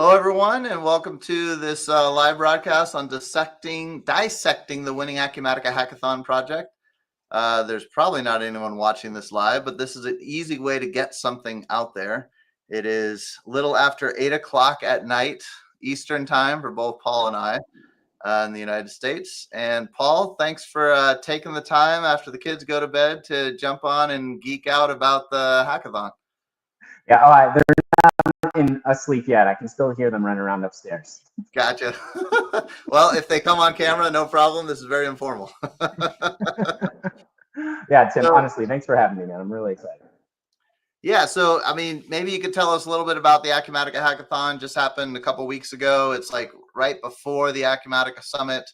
Hello, everyone, and welcome to this live broadcast on dissecting the winning Acumatica Hackathon project. There's probably not anyone watching this live, but this is an easy way to get something out there. It is a little after 8 o'clock at night Eastern time for both Paul and I in the United States. And Paul, thanks for taking the time after the kids go to bed to jump on and geek out about the hackathon. Yeah, they're not asleep yet. I can still hear them running around upstairs. Gotcha. Well, if they come on camera, no problem. This is very informal. Yeah, Tim, honestly, thanks for having me, man. I'm really excited. Yeah, so, I mean, maybe you could tell us a little bit about the Acumatica Hackathon. Just happened a couple weeks ago. It's like right before the Acumatica Summit.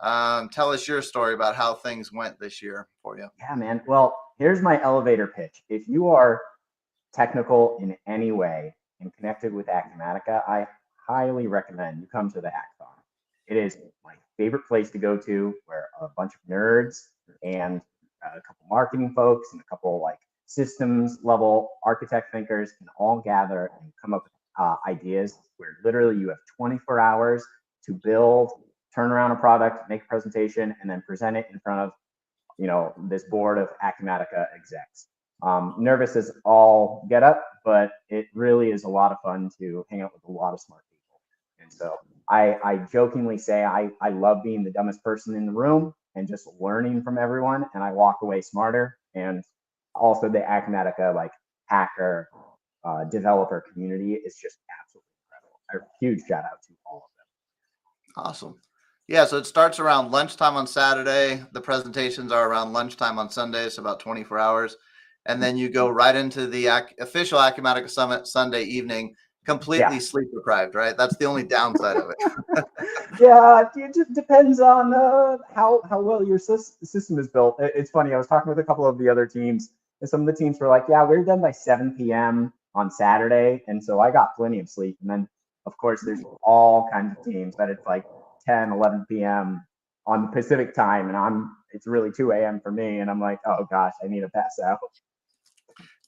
Tell us your story about how things went this year for you. Yeah, man. Well, here's my elevator pitch. If you are technical in any way and connected with Acumatica, I highly recommend you come to the Hackathon. It is my favorite place to go to, where a bunch of nerds and a couple marketing folks and a couple like systems level architect thinkers can all gather and come up with ideas where literally you have 24 hours to build, turn around a product, make a presentation, and then present it in front of this board of Acumatica execs. Nervous as all get up, but it really is a lot of fun to hang out with a lot of smart people. And so I jokingly say I love being the dumbest person in the room and just learning from everyone, and I walk away smarter. And also the Acumatica like hacker developer community is just absolutely incredible. A huge shout out to all of them. Awesome. Yeah, so it starts around lunchtime on Saturday. The presentations are around lunchtime on Sunday, so about 24 hours. And then you go right into the official Acumatica Summit Sunday evening, completely sleep deprived, right? That's the only downside of it. Yeah, it just depends on how well your system is built. It's funny, I was talking with a couple of the other teams, and some of the teams were like, yeah, we're done by 7 p.m. on Saturday, and so I got plenty of sleep. And then, of course, there's all kinds of teams that it's like 10, 11 p.m. on Pacific time, and it's really 2 a.m. for me, and I'm like, oh gosh, I need to pass out.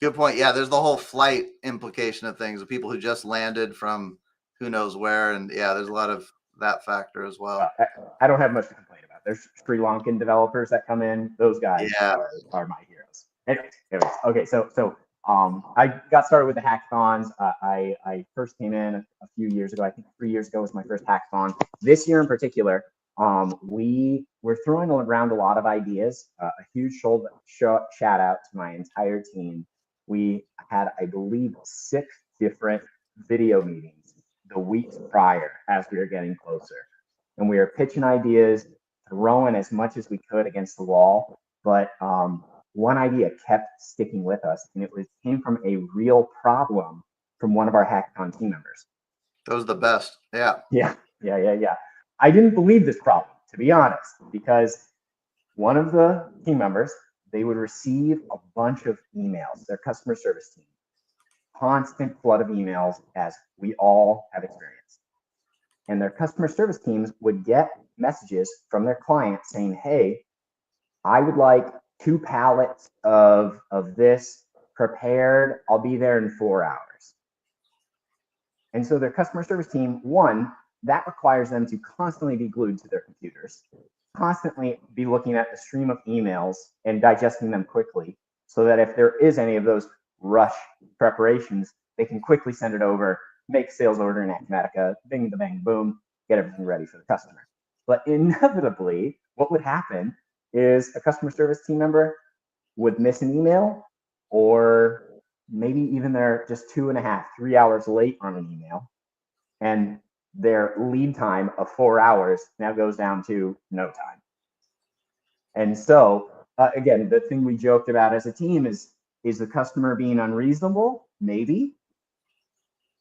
Good point. Yeah, there's the whole flight implication of things, the people who just landed from who knows where. And yeah, there's a lot of that factor as well. I don't have much to complain about. There's Sri Lankan developers that come in. Those guys are my heroes. Anyways, okay, so I got started with the hackathons. I first came in a few years ago. I think 3 years ago was my first hackathon. This year in particular, we were throwing around a lot of ideas. A huge shout out to my entire team. We had, I believe, 6 different video meetings the weeks prior as we were getting closer. And we were pitching ideas, throwing as much as we could against the wall. But one idea kept sticking with us, and it came from a real problem from one of our hackathon team members. Those are the best. Yeah. I didn't believe this problem, to be honest, because one of the team members, they would receive a bunch of emails, their customer service team, constant flood of emails, as we all have experienced. And their customer service teams would get messages from their clients saying, hey, I would like 2 pallets of this prepared. I'll be there in 4 hours. And so their customer service team, one, that requires them to constantly be glued to their computers, constantly be looking at a stream of emails and digesting them quickly, so that if there is any of those rush preparations, they can quickly send it over, make sales order in Acumatica, bing, the bang, boom, get everything ready for the customer. But inevitably, what would happen is a customer service team member would miss an email, or maybe even they're just 2.5, 3 hours late on an email, and their lead time of 4 hours now goes down to no time. And so, again, the thing we joked about as a team is the customer being unreasonable? Maybe,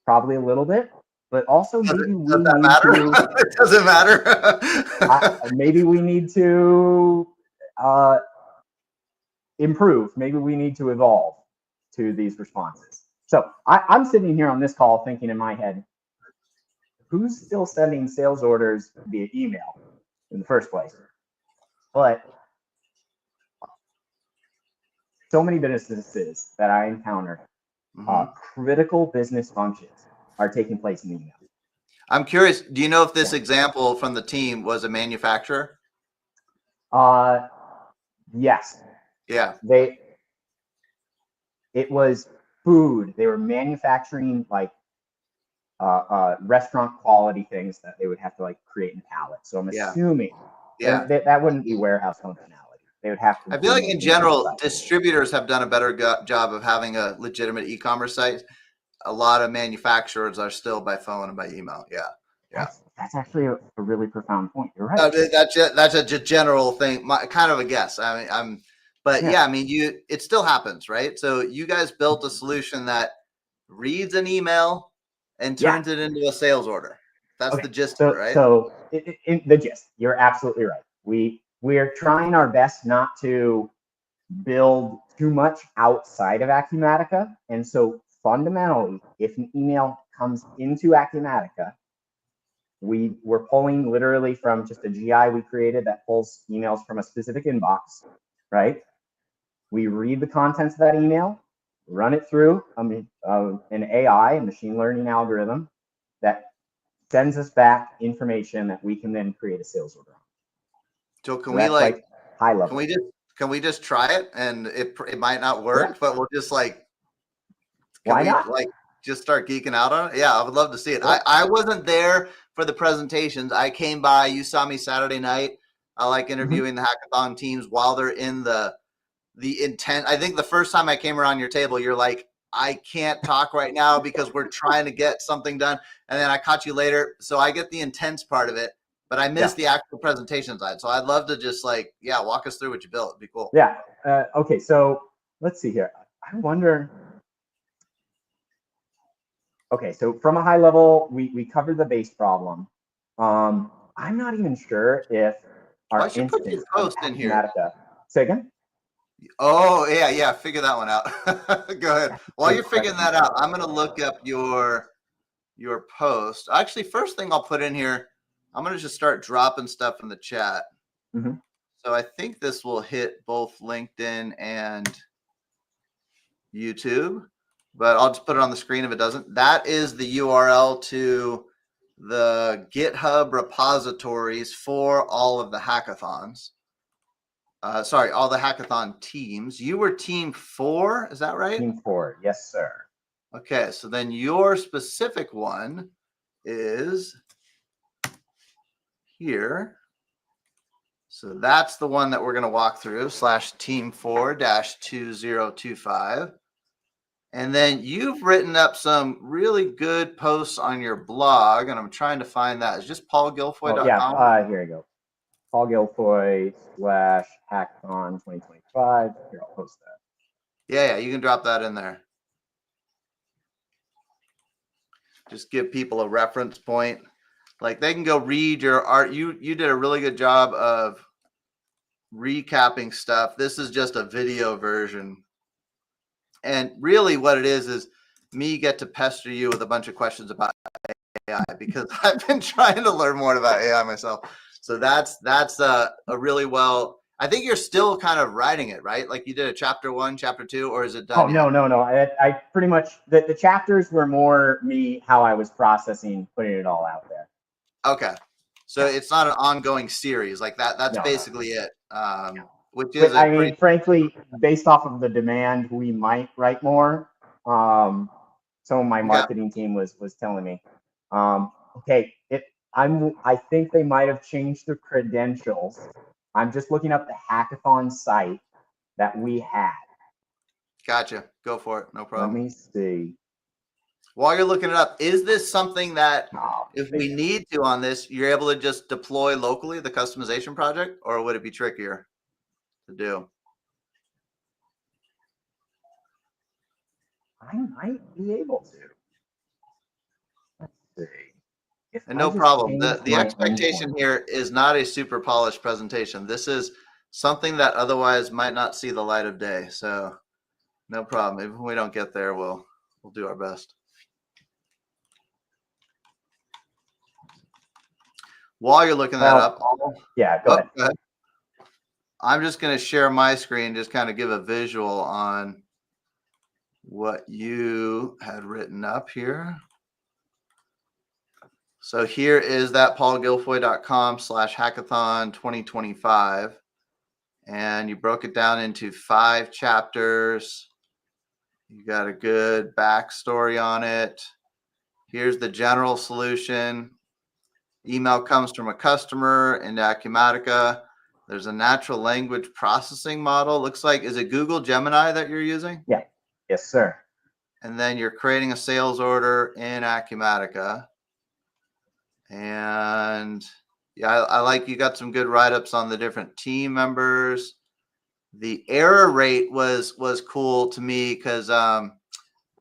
probably a little bit, but also maybe we need to. It doesn't matter. Maybe we need to improve. Maybe we need to evolve to these responses. So I'm sitting here on this call thinking in my head, who's still sending sales orders via email in the first place? But so many businesses that I encounter, critical business functions are taking place in email. I'm curious, do you know if this example from the team was a manufacturer? Yes. Yeah. It was food. They were manufacturing like restaurant quality things that they would have to like create in pallets. So I'm assuming that wouldn't be warehouse functionality. They would have to. I feel like in general, distributors have done a better job of having a legitimate e-commerce site. A lot of manufacturers are still by phone and by email. Yeah. That's actually a really profound point. You're right. That's a general thing, kind of a guess. I mean, I mean, it still happens, right? So you guys built a solution that reads an email and turns it into a sales order. That's the gist of it, right? So the gist, you're absolutely right. We're trying our best not to build too much outside of Acumatica. And so fundamentally, if an email comes into Acumatica, we're pulling literally from just a GI we created that pulls emails from a specific inbox, right? We read the contents of that email, run it through an AI, a machine learning algorithm that sends us back information that we can then create a sales order on. So can we like high level? Can we just try it? And it might not work, but we'll just like why not? Like just start geeking out on it? Yeah, I would love to see it. I wasn't there for the presentations. I came by. You saw me Saturday night. I like interviewing the hackathon teams while they're in the intent. I think the first time I came around your table, you're like, I can't talk right now because we're trying to get something done. And then I caught you later. So I get the intense part of it, but I missed the actual presentation side. So I'd love to just like, walk us through what you built. It'd be cool. Yeah. Okay. So let's see here. I wonder. Okay. So from a high level, we covered the base problem. I'm not even sure if our instance post in here. Say again? Oh, yeah. Figure that one out. Go ahead. While you're figuring that out, I'm going to look up your post. Actually, first thing I'll put in here, I'm going to just start dropping stuff in the chat. So I think this will hit both LinkedIn and YouTube, but I'll just put it on the screen if it doesn't. That is the URL to the GitHub repositories for all of the hackathons. Sorry, all the hackathon teams. You were team 4, is that right? Team 4, yes, sir. Okay, so then your specific one is here. So that's the one that we're going to walk through, /team4-2025. And then you've written up some really good posts on your blog, and I'm trying to find that. It's just paulguilfoy.com. Here you go. Paul Guilfoy /hackathon 2025. Here, I'll post that. Yeah, you can drop that in there. Just give people a reference point. Like they can go read your art. You did a really good job of recapping stuff. This is just a video version. And really what it is me get to pester you with a bunch of questions about AI because I've been trying to learn more about AI myself. So that's a really well, I think you're still kind of writing it, right? Like you did a chapter 1, chapter 2, or is it done? No. I pretty much, the chapters were more me, how I was processing, putting it all out there. Okay. So it's not an ongoing series like that. That's basically it. Which is, I mean, frankly, based off of the demand, we might write more. Some of my marketing team was telling me, okay, I think they might have changed the credentials. I'm just looking up the hackathon site that we had. Gotcha. Go for it. No problem. Let me see. While you're looking it up, is this something that if we need to on this, you're able to just deploy locally the customization project, or would it be trickier to do? I might be able to. Let's see. And no problem. The expectation here is not a super polished presentation. This is something that otherwise might not see the light of day. So no problem. If we don't get there, we'll do our best. While you're looking that up, go ahead. I'm just going to share my screen, just kind of give a visual on what you had written up here. So here is that paulguilfoy.com/hackathon 2025. And you broke it down into 5 chapters. You got a good backstory on it. Here's the general solution. Email comes from a customer into Acumatica. There's a natural language processing model. Looks like, is it Google Gemini that you're using? Yeah. Yes, sir. And then you're creating a sales order in Acumatica. And yeah, I like, you got some good write-ups on the different team members. The error rate was cool to me because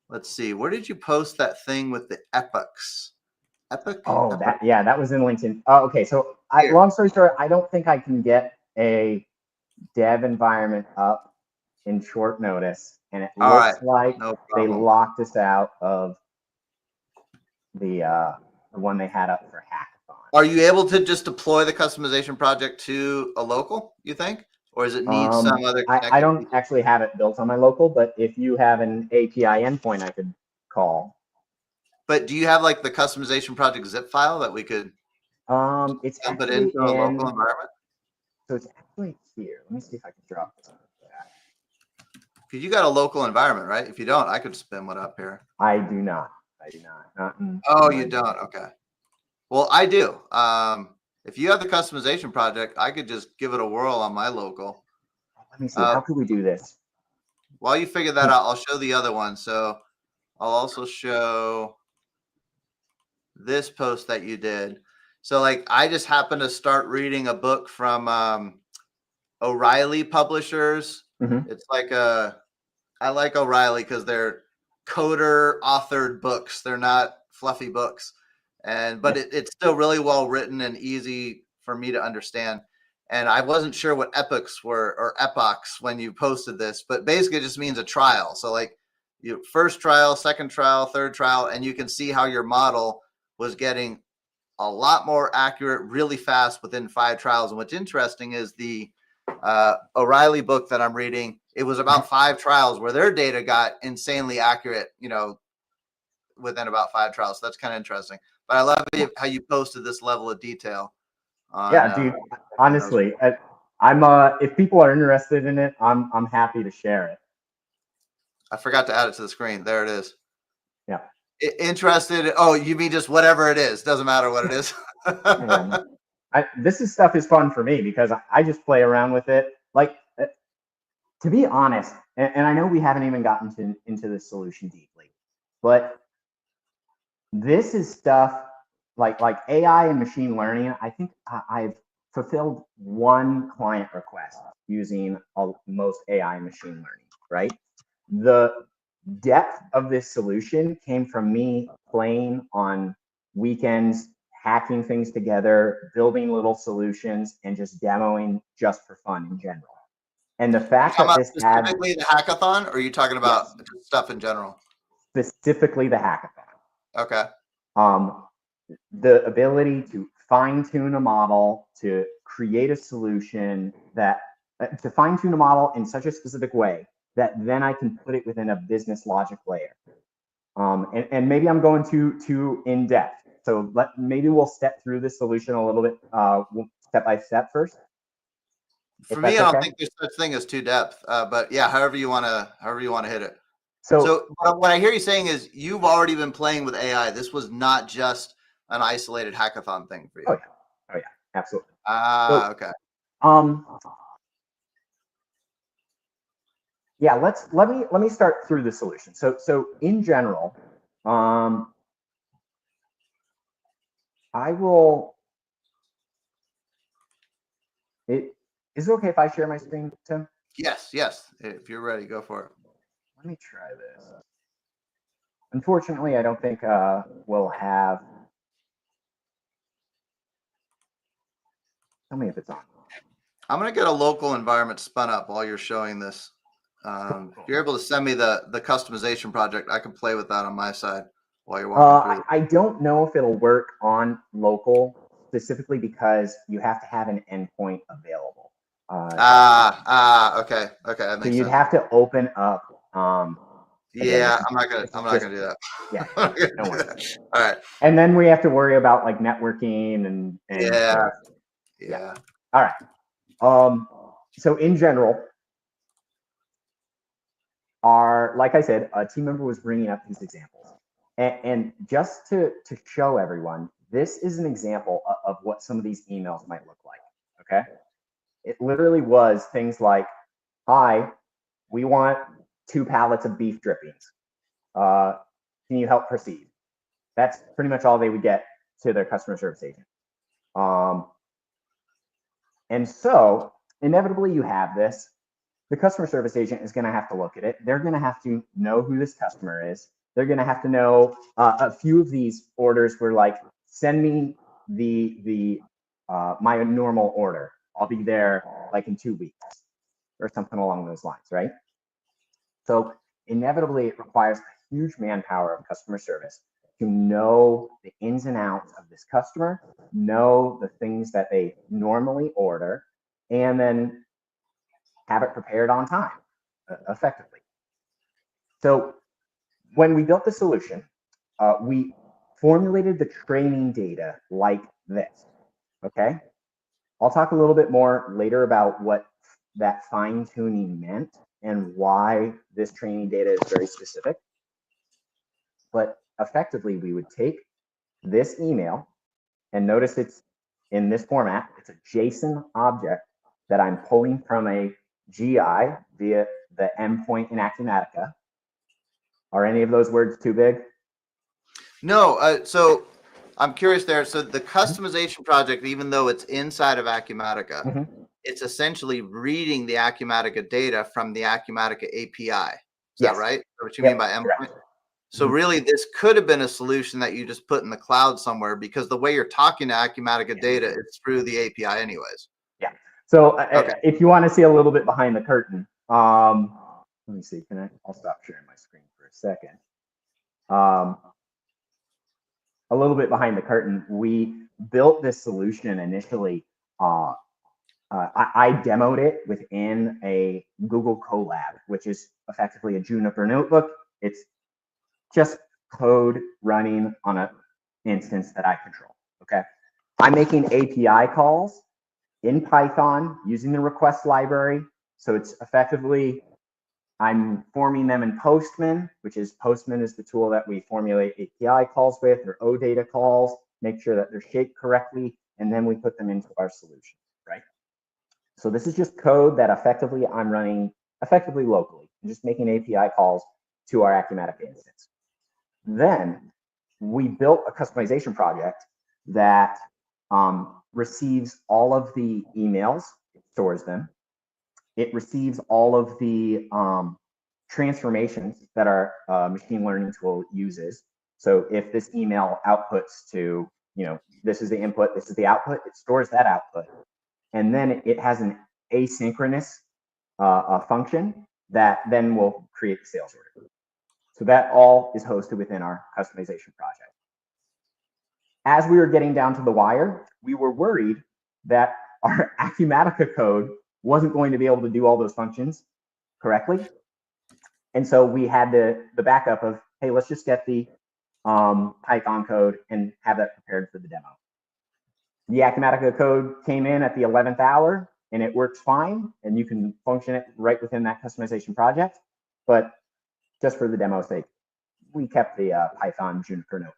let's see, where did you post that thing with the epochs? Oh, Epoch? that was in LinkedIn. Oh, okay. So Here. long story short, I don't think I can get a dev environment up in short notice, and it All looks right, like no they problem. locked us out of the one they had up for Hackathon. Are you able to just deploy the customization project to a local, you think? Or does it need some other I don't actually have it built on my local, but if you have an API endpoint I could call. But do you have like the customization project zip file that we could It's dump it actually into a local environment? So it's actually here. Let me see if I can drop this. Because you got a local environment, right? If you don't, I could spin one up here. I do not. Oh, you don't? Okay. Well, I do. If you have the customization project, I could just give it a whirl on my local. Let me see. How could we do this? While you figure that out, I'll show the other one. So I'll also show this post that you did. So like, I just happened to start reading a book from O'Reilly Publishers. Mm-hmm. It's like I like O'Reilly because they're coder authored books. They're not fluffy books. But it's still really well written and easy for me to understand. And I wasn't sure what epochs were, or epochs, when you posted this, but basically it just means a trial. So like, you first trial, second trial, third trial, and you can see how your model was getting a lot more accurate really fast within 5 trials. And what's interesting is the O'Reilly book that I'm reading, it was about 5 trials where their data got insanely accurate, within about 5 trials. So that's kind of interesting. But I love how you posted this level of detail. Dude. Honestly, I'm if people are interested in it, I'm happy to share it. I forgot to add it to the screen. There it is. Yeah. Interested? Oh, you mean just whatever it is? Doesn't matter what it is. This stuff is fun for me because I just play around with it. Like, to be honest, and I know we haven't even gotten into the solution deeply, but this is stuff like AI and machine learning. I think I've fulfilled 1 client request using most AI and machine learning, right? The depth of this solution came from me playing on weekends, hacking things together, building little solutions, and just demoing just for fun in general. And the fact that this had specifically the hackathon, or are you talking about stuff in general? Specifically the hackathon. Okay. The ability to fine-tune a model, to create a solution to fine-tune a model in such a specific way that then I can put it within a business logic layer. And maybe I'm going too in depth. So maybe we'll step through this solution a little bit step by step first. For me, I don't think there's such thing as too depth. But yeah, however you want to hit it. So what I hear you saying is you've already been playing with AI. This was not just an isolated hackathon thing for you. Oh yeah, absolutely. Okay. Yeah, let me start through the solution. So in general, I will. Is it okay if I share my screen, Tim? Yes. If you're ready, go for it. Let me try this. Unfortunately, I don't think we'll have. Tell me if it's on. I'm gonna get a local environment spun up while you're showing this. If you're able to send me the customization project, I can play with that on my side while you're walking through. I don't know if it'll work on local specifically because you have to have an endpoint available. Okay. That makes so you'd sense. have to open up Again, Yeah, this I'm not gonna is I'm not just, gonna do that. yeah, I'm not gonna don't do worry. that. All right. And then we have to worry about like networking and Yeah. yeah. Yeah. All right. So in general, like I said, a team member was bringing up these examples, and just to show everyone, this is an example of what some of these emails might look like. Okay, it literally was things like, "Hi, we want 2 pallets of beef drippings. Can you help proceed?" That's pretty much all they would get to their customer service agent. And so inevitably you have this. The customer service agent is going to have to look at it. They're going to have to know who this customer is. They're going to have to know a few of these orders were like, send me the my normal order. I'll be there like in 2 weeks or something along those lines, right? So inevitably it requires a huge manpower of customer service to know the ins and outs of this customer, know the things that they normally order, and then have it prepared on time effectively. So when we built the solution, we formulated the training data like this, okay? I'll talk a little bit more later about what that fine tuning meant and why this training data is very specific. But effectively, we would take this email, and notice it's in this format. It's a JSON object that I'm pulling from a GI via the endpoint in Acumatica. Are any of those words too big? No, so I'm curious there. So the customization project, even though it's inside of Acumatica, it's essentially reading the Acumatica data from the Acumatica API. Is that right? Is that what you mean by endpoint? Correct. So really, this could have been a solution that you just put in the cloud somewhere, because the way you're talking to Acumatica data is through the API anyways. Yeah. So if you want to see a little bit behind the curtain, let me see. I'll stop sharing my screen for a second. A little bit behind the curtain, we built this solution initially. I demoed it within a Google Colab, which is effectively a Juniper notebook. It's just code running on an instance that I control. Okay. I'm making API calls in Python using the request library. So it's effectively, I'm forming them in Postman, which is the tool that we formulate API calls with, or OData calls, make sure that they're shaped correctly, and then we put them into our solution, right? So this is just code that effectively I'm running effectively locally, just making API calls to our Acumatica instance. Then we built a customization project that receives all of the emails, stores them. It receives all of the transformations that our machine learning tool uses. So if this email outputs to, this is the input, this is the output, it stores that output. And then it has an asynchronous function that then will create the sales order. So that all is hosted within our customization project. As we were getting down to the wire, we were worried that our Acumatica code wasn't going to be able to do all those functions correctly. And so we had the backup of, hey, let's just get the Python code and have that prepared for the demo. The Acumatica code came in at the 11th hour and it works fine, and you can function it right within that customization project. But just for the demo's sake, we kept the Python Juniper notebook.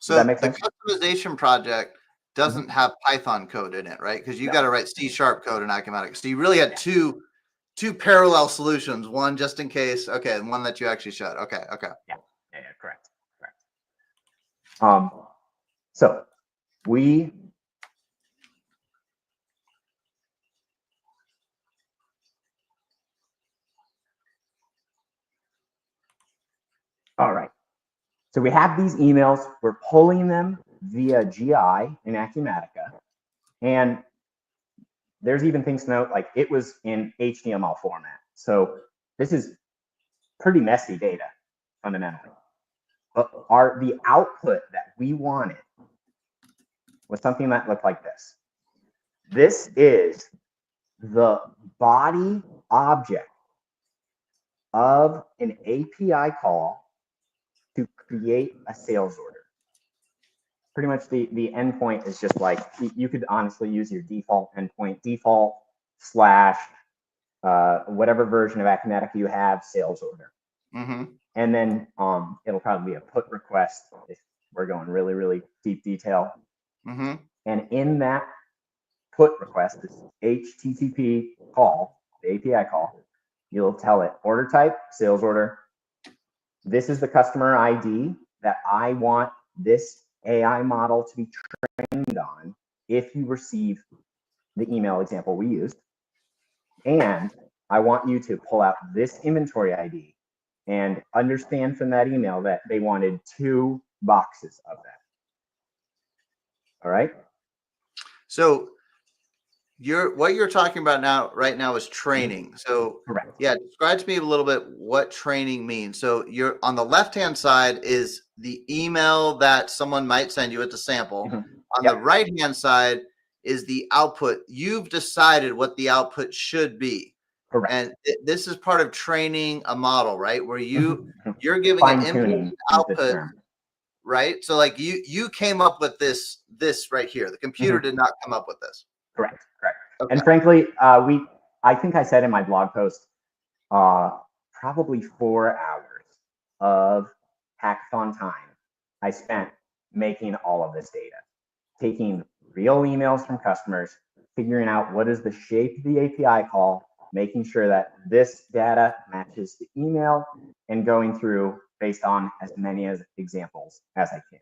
So that make the sense? customization project doesn't have Python code in it, right? Because you got to write C# code in Acumatica. So you really had two parallel solutions, one just in case, okay, and one that you actually showed. Okay. Yeah, correct. So we all right. So we have these emails, we're pulling them via GI in Acumatica, and there's even things to note, like it was in HTML format. So this is pretty messy data, fundamentally. But the output that we wanted was something that looked like this. This is the body object of an API call to create a sales order. Pretty much the endpoint is just like, you could honestly use your default endpoint, default slash whatever version of Acumatica you have, sales order. Mm-hmm. And then it'll probably be a put request if we're going really, really deep detail. Mm-hmm. And in that put request, this HTTP call, the API call, you'll tell it order type, sales order. This is the customer ID that I want this AI model to be trained on if you receive the email example we used. And I want you to pull out this inventory ID and understand from that email that they wanted 2 boxes of that. All right. So what you're talking about right now is training. So correct. Yeah, describe to me a little bit what training means. So you're on the left-hand side is the email that someone might send you at the sample. Mm-hmm. On the right-hand side is the output. You've decided what the output should be. Correct. And this is part of training a model, right? Where you're giving an input and output, right? So like you came up with this right here. The computer did not come up with this. Correct. Okay. And frankly, I think I said in my blog post, probably 4 hours of hackathon time I spent making all of this data, taking real emails from customers, figuring out what is the shape of the API call, making sure that this data matches the email, and going through based on as many examples as I can.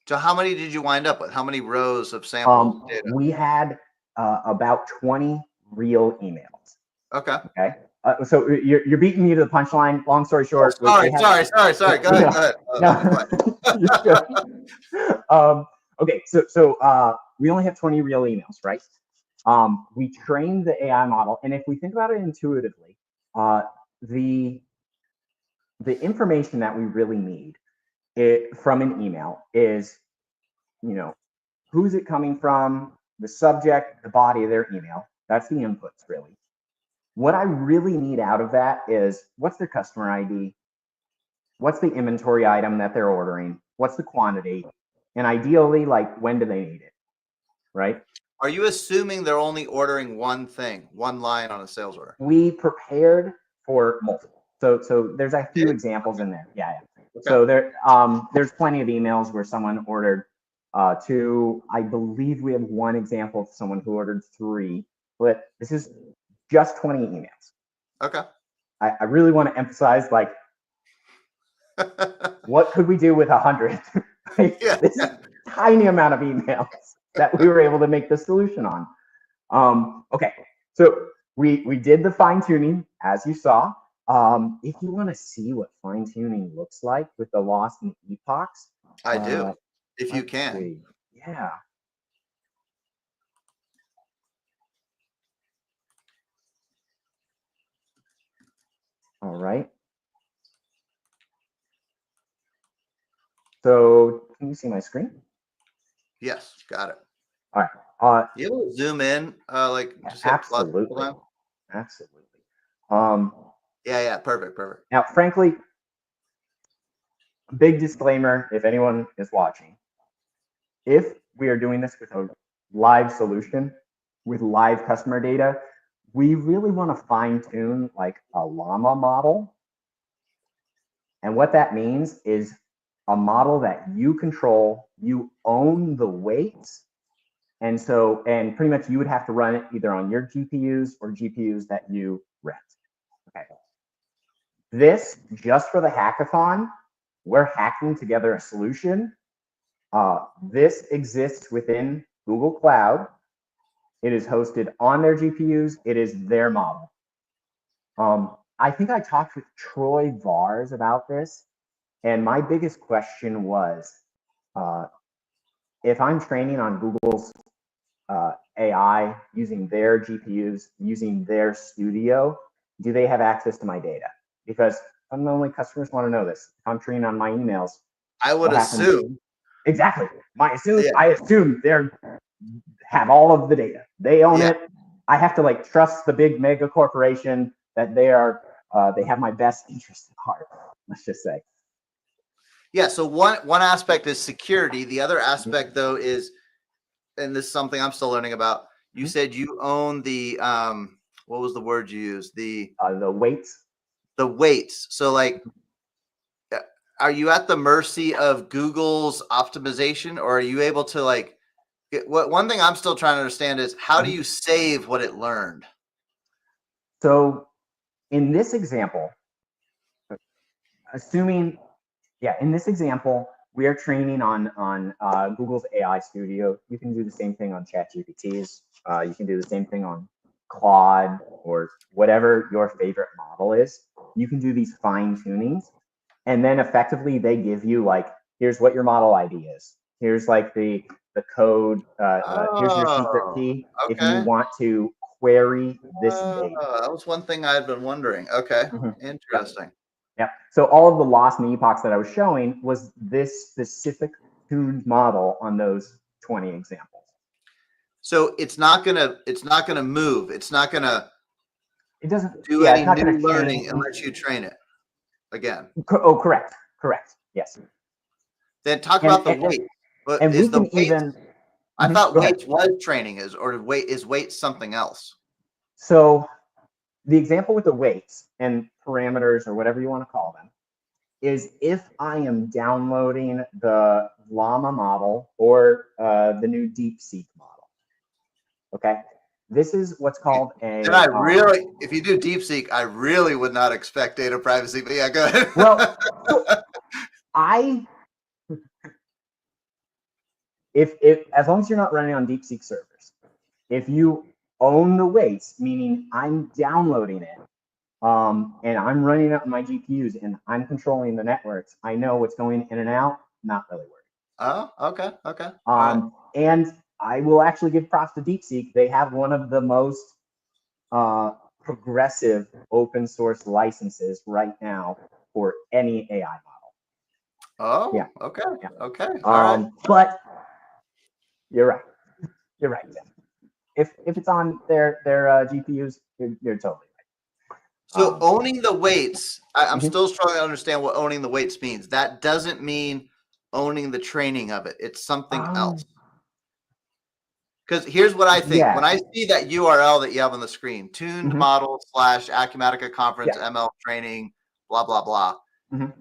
So how many did you wind up with? How many rows of sample data? We had about 20 real emails. Okay. So you're beating me to the punchline. Long story short. Sorry. Go ahead. Okay. So we only have 20 real emails, right? We trained the AI model, and if we think about it intuitively, the information that we really need from an email is, who's it coming from, the subject, the body of their email. That's the inputs, really. What I really need out of that is, what's their customer ID? What's the inventory item that they're ordering? What's the quantity? And ideally, like, when do they need it, right? Are you assuming they're only ordering one thing, one line on a sales order? We prepared for multiple. So there's a few examples in there. Yeah. Okay. So there's plenty of emails where someone ordered 2. I believe we have one example of someone who ordered 3, but this is just 20 emails. Okay. I really want to emphasize, like, what could we do with 100? This is a tiny amount of emails that we were able to make the solution on. Okay, so we did the fine tuning, as you saw. If you want to see what fine tuning looks like with the loss in epochs, I do. If you can. See. Yeah. All right. So can you see my screen? Yes, got it. All right. You able to zoom in, like just absolutely. Absolutely. Yeah. Perfect. Now, frankly, big disclaimer, if anyone is watching, if we are doing this with a live solution, with live customer data, we really want to fine tune like a llama model. And what that means is a model that you control, you own the weights. And pretty much you would have to run it either on your GPUs or GPUs that you rent. Okay. This, just for the hackathon, we're hacking together a solution. This exists within Google Cloud. It is hosted on their GPUs. It is their model. I think I talked with Troy Vars about this, and my biggest question was, if I'm training on Google's AI using their GPUs, using their studio, do they have access to my data? Because unknowingly, customers want to know this. If I'm training on my emails, I would assume. Exactly. I assume they have all of the data. They own it. I have to like trust the big mega corporation that they are they have my best interest at heart, let's just say. Yeah. So one aspect is security. The other aspect, though, is, and this is something I'm still learning about. You said you own the what was the word you used? The weights. The weights. So like, are you at the mercy of Google's optimization, or are you able to like? One thing I'm still trying to understand is how do you save what it learned? So in this example, assuming, in this example, we are training on Google's AI Studio. You can do the same thing on ChatGPTs. You can do the same thing on Claude or whatever your favorite model is. You can do these fine tunings, and then effectively they give you like, here's what your model ID is. Here's like the code. Here's your secret key. Okay. If you want to query this data. That was one thing I had been wondering. Okay, interesting. Yeah. So all of the loss and epochs that I was showing was this specific tuned model on those 20 examples. So it's not gonna move. It's not gonna. It doesn't do any new learning unless you train it again. Oh, correct. Yes. Then talk about the weight. But and is we the can weight? even. I thought weights was training, or is weight something else? So the example with the weights and parameters, or whatever you want to call them, is if I am downloading the Llama model or the new DeepSeek model. Okay, this is what's called a. And I really, if you do DeepSeek, I really would not expect data privacy. But yeah, go ahead. Well, if as long as you're not running on DeepSeek servers, if you own the weights, meaning I'm downloading it, and I'm running it on my GPUs and I'm controlling the networks, I know what's going in and out. Not really worried. Oh, okay. And I will actually give props to DeepSeek. They have one of the most progressive open source licenses right now for any AI model. Oh, yeah. Okay. All right. But you're right. Tim. If it's on their GPUs, you're totally right. So owning the weights, I'm still struggling to understand what owning the weights means. That doesn't mean owning the training of it. It's something else. Because here's what I think. When I see that URL that you have on the screen, tuned model / Acumatica conference, ML training, blah, blah, blah.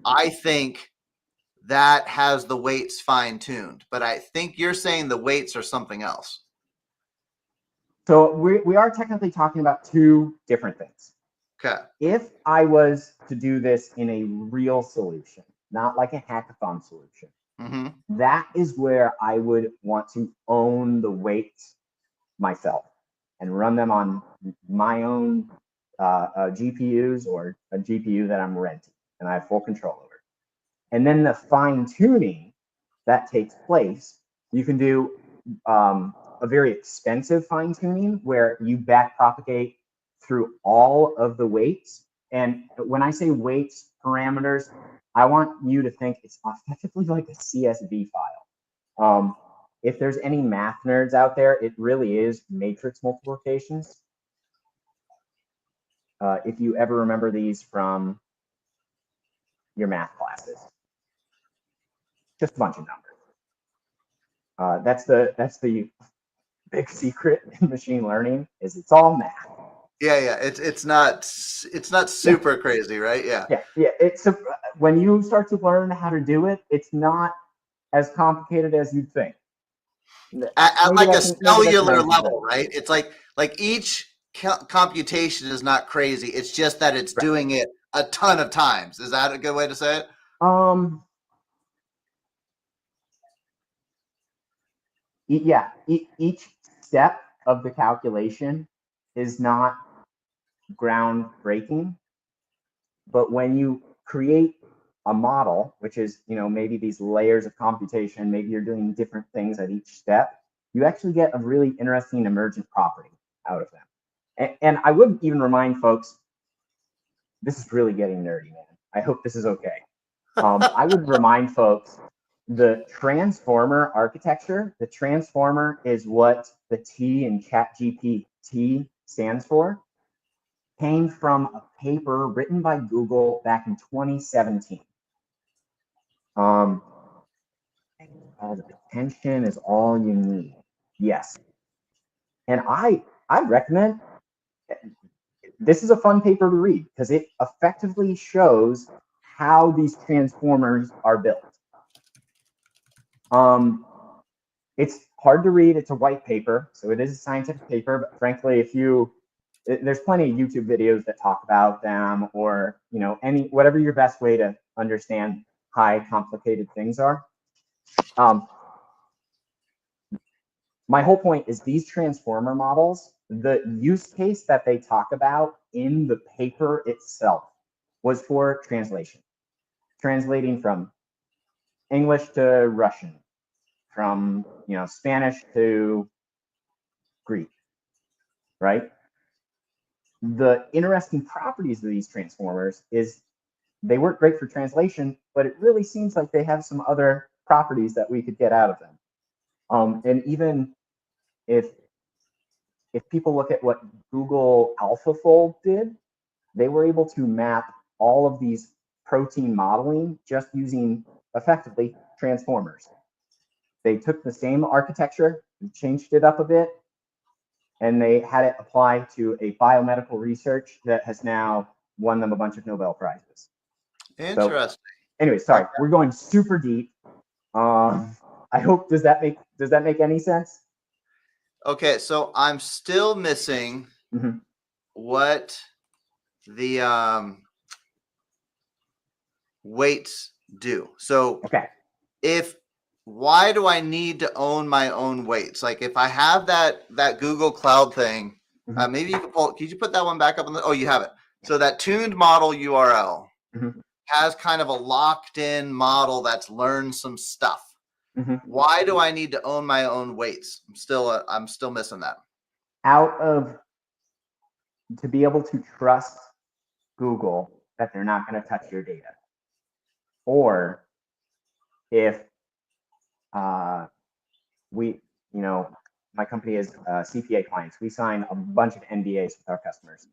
I think that has the weights fine tuned, but I think you're saying the weights are something else. So we are technically talking about two different things. Okay. If I was to do this in a real solution, not like a hackathon solution, that is where I would want to own the weights myself and run them on my own GPUs or a GPU that I'm renting and I have full control over. And then the fine tuning that takes place, you can do a very expensive fine tuning where you back propagate through all of the weights. And when I say weights parameters, I want you to think it's effectively like a CSV file. If there's any math nerds out there, it really is matrix multiplications. If you ever remember these from your math classes, just a bunch of numbers. That's the big secret in machine learning, is it's all math. Yeah. It's not super crazy, right? Yeah. It's when you start to learn how to do it, it's not as complicated as you'd think. At like a cellular level, right? It's like each computation is not crazy. It's just that it's doing it a ton of times. Is that a good way to say it? Each step of the calculation is not groundbreaking, but when you create a model, which is, maybe these layers of computation, maybe you're doing different things at each step, you actually get a really interesting emergent property out of them. And I would even remind folks, this is really getting nerdy, man. I hope this is okay. I would remind folks, the transformer architecture, the transformer is what the T in ChatGPT stands for. came from a paper written by Google back in 2017. Attention is all you need. Yes. And I recommend, this is a fun paper to read because it effectively shows how these transformers are built. It's hard to read. It's a white paper, so it is a scientific paper. But frankly, there's plenty of YouTube videos that talk about them, or whatever your best way to understand high complicated things are. My whole point is these transformer models, the use case that they talk about in the paper itself was for translation, translating from English to Russian, from Spanish to Greek, right? The interesting properties of these transformers is they work great for translation, but it really seems like they have some other properties that we could get out of them. And even if people look at what Google AlphaFold did, they were able to map all of these protein modeling just using effectively transformers. They took the same architecture, changed it up a bit, and they had it apply to a biomedical research that has now won them a bunch of Nobel Prizes. Interesting. So, anyway, sorry, we're going super deep. I hope, does that make any sense? Okay, so I'm still missing what the weights do. So why do I need to own my own weights? Like if I have that Google Cloud thing, maybe you can pull. Could you put that one back up on the? Oh, you have it. So that tuned model URL has kind of a locked in model that's learned some stuff. Why do I need to own my own weights? I'm still missing that. To be able to trust Google that they're not going to touch your data, or if my company is CPA clients, we sign a bunch of NDAs with our customers.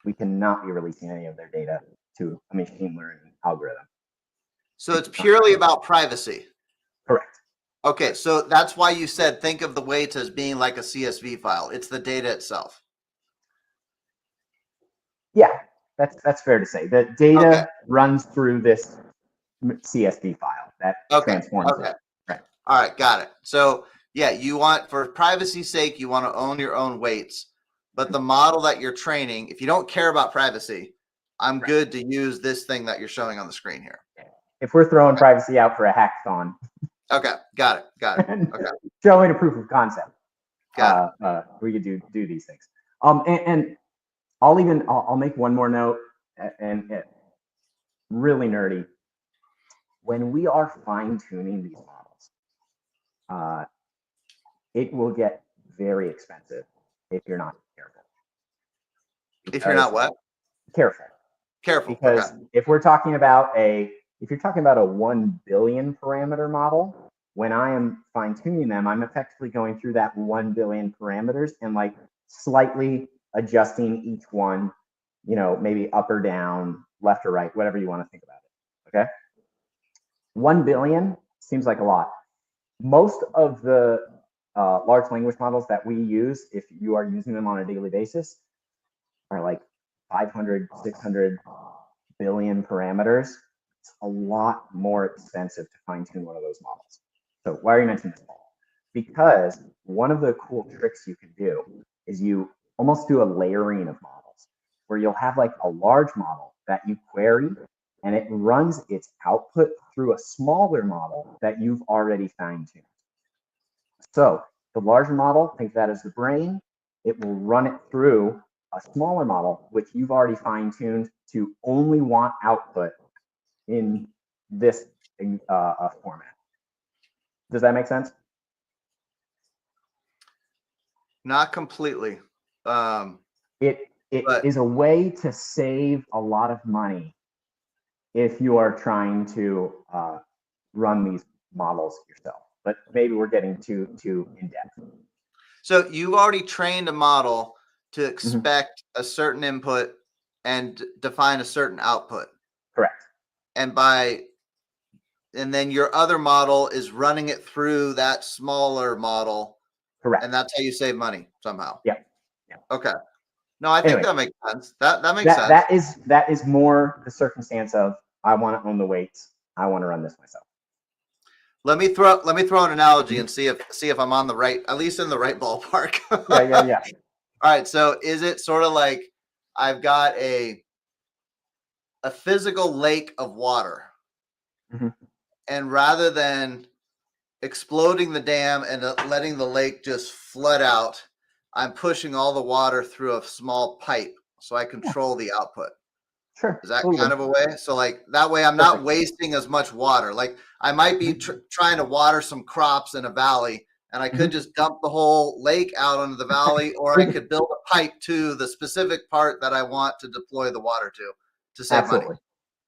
We cannot be releasing any of their data to a machine learning algorithm. So it's purely about privacy. Correct. Okay, so that's why you said think of the weights as being like a CSV file. It's the data itself. Yeah, that's fair to say. The data runs through this CSV file that transforms it. Right. All right, got it. So yeah, you want, for privacy's sake, you want to own your own weights, but the model that you're training, if you don't care about privacy, I'm good to use this thing that you're showing on the screen here. If we're throwing privacy out for a hackathon. Okay, got it. Okay. Showing a proof of concept. Got it. We could do these things. And I'll make one more note, and really nerdy. When we are fine tuning these models, it will get very expensive if you're not careful. If you're not what? Careful. Because if we're talking about if you're talking about a 1 billion parameter model, when I am fine tuning them, I'm effectively going through that 1 billion parameters and like slightly adjusting each one, maybe up or down, left or right, whatever you want to think about it. Okay. 1 billion seems like a lot. Most of the large language models that we use, if you are using them on a daily basis, are like 500, 600 billion parameters. It's a lot more expensive to fine tune one of those models. So why are you mentioning this, Paul? Because one of the cool tricks you can do is you almost do a layering of models, where you'll have like a large model that you query, and it runs its output through a smaller model that you've already fine-tuned. So the larger model, think of that as the brain. It will run it through a smaller model, which you've already fine-tuned to only want output in this format. Does that make sense? Not completely. It is a way to save a lot of money if you are trying to run these models yourself. But maybe we're getting too in depth. So you've already trained a model to expect a certain input and define a certain output. Correct. And then your other model is running it through that smaller model. Correct. And that's how you save money somehow. Yeah. Okay. No, I think that makes sense. That makes sense. That is more the circumstance of, I want to own the weights. I want to run this myself. Let me throw an analogy and see if I'm on the right, at least in the right ballpark. Yeah. All right. So is it sort of like I've got a physical lake of water, and rather than exploding the dam and letting the lake just flood out, I'm pushing all the water through a small pipe so I control the output. Sure. Is that kind of a way? So like that way I'm not wasting as much water. Like I might be trying to water some crops in a valley, and I could just dump the whole lake out onto the valley, or I could build a pipe to the specific part that I want to deploy the water to save money.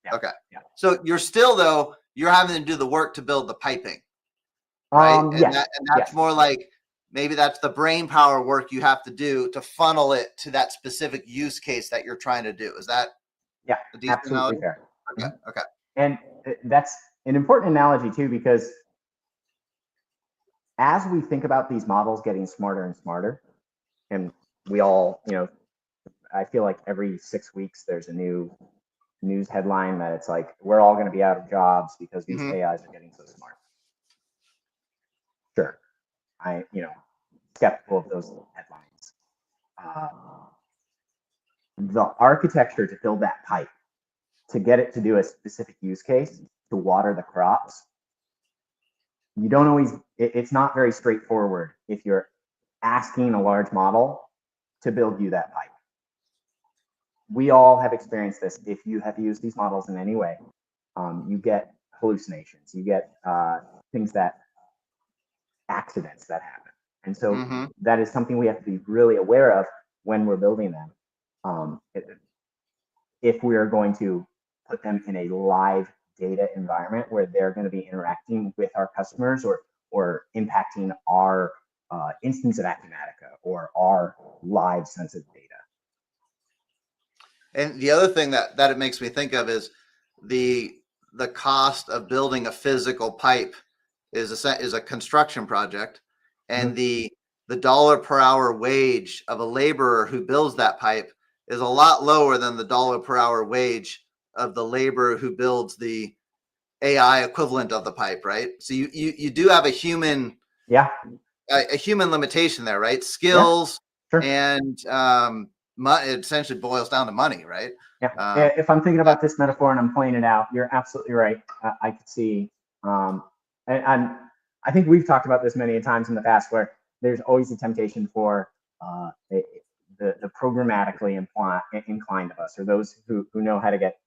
Yeah. Okay. Yeah. So you're having to do the work to build the piping, right? That's more like, maybe that's the brain power work you have to do to funnel it to that specific use case that you're trying to do. Is that a decent absolutely analogy? fair? Okay. And that's an important analogy too, because as we think about these models getting smarter and smarter, and we all, I feel like every 6 weeks there's a new news headline that it's like, we're all going to be out of jobs because these AIs are getting so smart. Sure. Skeptical of those headlines. The architecture to build that pipe, to get it to do a specific use case, to water the crops, you don't always, it's not very straightforward if you're asking a large model to build you that pipe. We all have experienced this. If you have used these models in any way, you get hallucinations, you get accidents that happen. And so that is something we have to be really aware of when we're building them. If we are going to put them in a live data environment where they're going to be interacting with our customers or impacting our instance of Acumatica or our live sensitive data. And the other thing that it makes me think of is the cost of building a physical pipe is a construction project, and the dollar per hour wage of a laborer who builds that pipe is a lot lower than the dollar per hour wage of the laborer who builds the AI equivalent of the pipe, right? So you do have a human limitation there, right? Skills and it essentially boils down to money, right? Yeah. If I'm thinking about this metaphor and I'm playing it out, you're absolutely right. I could see, and I think we've talked about this many times in the past, where there's always a temptation for the programmatically inclined of us, or those who know how to get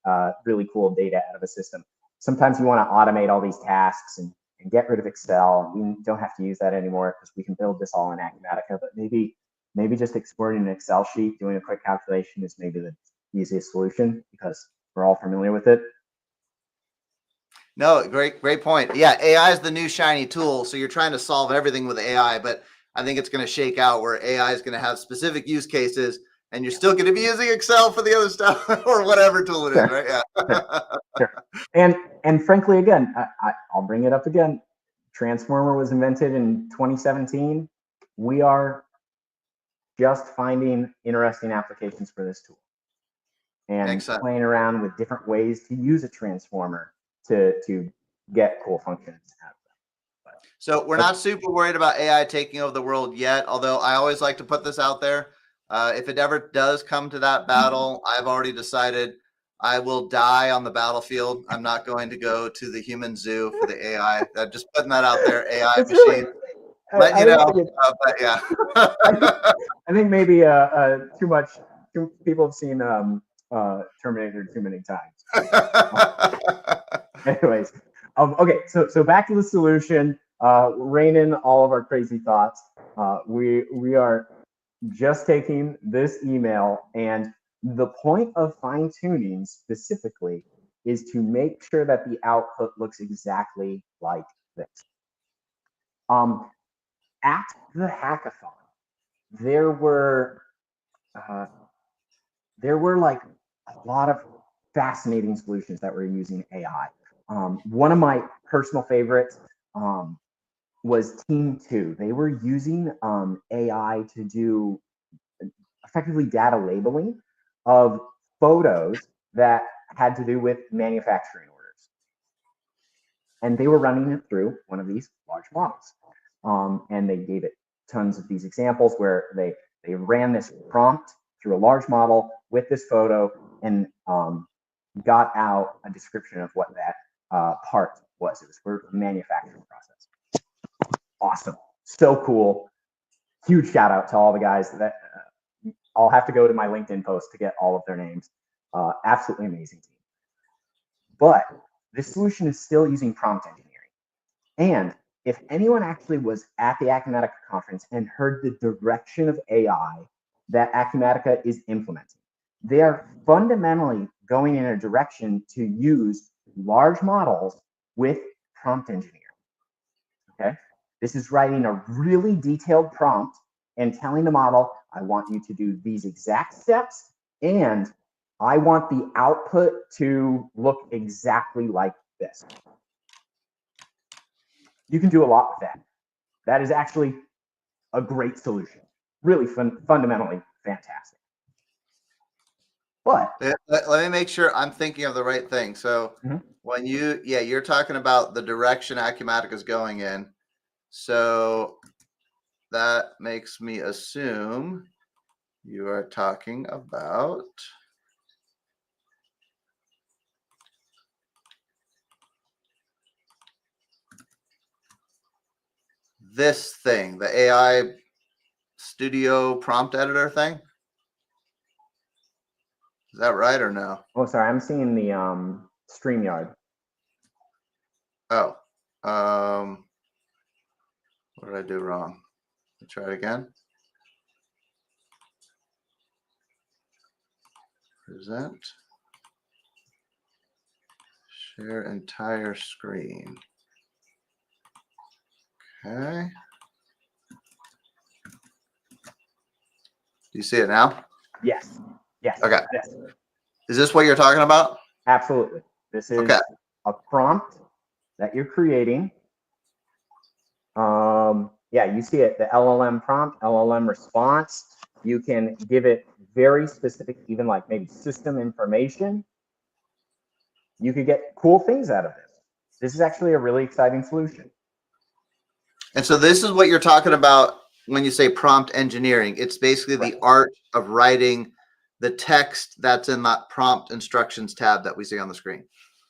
really cool data out of a system. Sometimes you want to automate all these tasks and get rid of Excel. We don't have to use that anymore because we can build this all in Acumatica. But maybe just exporting an Excel sheet, doing a quick calculation is maybe the easiest solution because we're all familiar with it. No, great point. Yeah, AI is the new shiny tool. So you're trying to solve everything with AI, but I think it's going to shake out where AI is going to have specific use cases, and you're still going to be using Excel for the other stuff or whatever tool it is, right? Yeah. Sure. And frankly, again, I'll bring it up again. Transformer was invented in 2017. We are just finding interesting applications for this tool and playing around with different ways to use a transformer to get cool functions out of them. So we're not super worried about AI taking over the world yet, although I always like to put this out there. If it ever does come to that battle, I've already decided I will die on the battlefield. I'm not going to go to the human zoo for the AI. Just putting that out there, AI It's machine. really, But yeah. I think maybe too much. People have seen Terminator too many times. Anyways, okay. So back to the solution. Rein in all of our crazy thoughts. We are just taking this email, and the point of fine tuning specifically is to make sure that the output looks exactly like this. At the hackathon, there were there were like a lot of fascinating solutions that were using AI. One of my personal favorites was Team 2. They were using AI to do effectively data labeling of photos that had to do with manufacturing orders. And they were running it through one of these large models. And they gave it tons of these examples where they ran this prompt through a large model with this photo and got out a description of what that part was. It was for the manufacturing process. Awesome. So cool. Huge shout out to all the guys that I'll have to go to my LinkedIn post to get all of their names. Absolutely amazing team. But this solution is still using prompt engineering. And if anyone actually was at the Acumatica conference and heard the direction of AI that Acumatica is implementing, they are fundamentally going in a direction to use large models with prompt engineering. Okay, this is writing a really detailed prompt and telling the model, I want you to do these exact steps, and I want the output to look exactly like this. You can do a lot with that. That is actually a great solution. Really fundamentally fantastic. But let me make sure I'm thinking of the right thing. So when you're talking about the direction Acumatica is going in. So that makes me assume you are talking about this thing, the AI Studio prompt editor thing. Is that right or no? Oh, sorry, I'm seeing the StreamYard. Oh, what did I do wrong? Let's try it again. Present. Share entire screen. Okay. Do you see it now? Yes. Yes. Okay. Yes. Is this what you're talking about? Absolutely. This is okay. A prompt that you're creating. Yeah, you see it, the LLM prompt, LLM response. You can give it very specific, even like maybe system information. You could get cool things out of this. This is actually a really exciting solution. And so this is what you're talking about when you say prompt engineering. It's basically the art of writing the text that's in that prompt instructions tab that we see on the screen.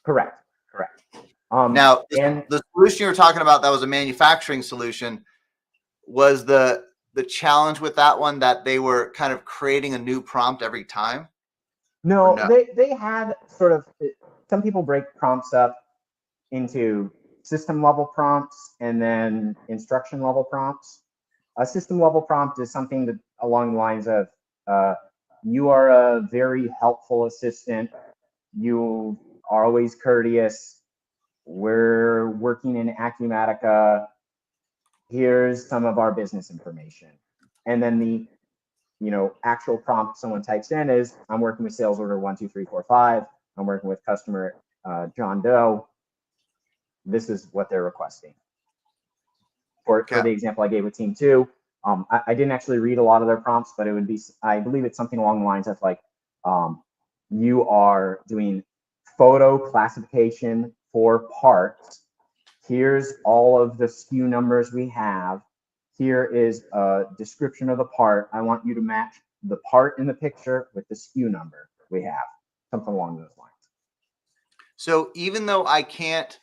Correct. Correct. Now, the solution you're talking about that was a manufacturing solution. Was the challenge with that one that they were kind of creating a new prompt every time? No, they had sort of, some people break prompts up into system level prompts and then instruction level prompts. A system level prompt is something that along the lines of, you are a very helpful assistant. You are always courteous. We're working in Acumatica. Here's some of our business information. And then the actual prompt someone types in is, I'm working with sales order 1, 2, 3, 4, 5. I'm working with customer John Doe. This is what they're requesting. For the example I gave with Team 2, I didn't actually read a lot of their prompts, but it would be, I believe it's something along the lines of like, you are doing photo classification for parts. Here's all of the SKU numbers we have. Here is a description of the part. I want you to match the part in the picture with the SKU number we have, something along those lines. So even though I can't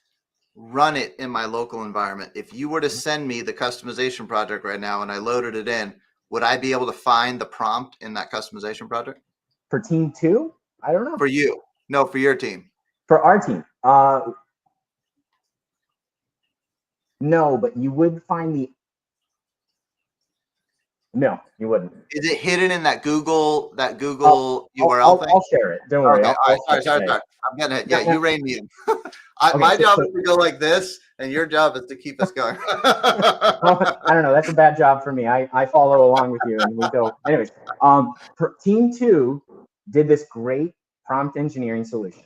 run it in my local environment, if you were to send me the customization project right now and I loaded it in, would I be able to find the prompt in that customization project? For Team 2? I don't know. For you. No, for your team. For our team. No, but you would find the. No, you wouldn't. Is it hidden in that Google URL thing? I'll share it. Don't worry. Okay. Sorry. I'm getting it. Yeah, you rein me in. My job is to go like this, and your job is to keep us going. I don't know. That's a bad job for me. I follow along with you and we go. Anyways, team 2 did this great prompt engineering solution.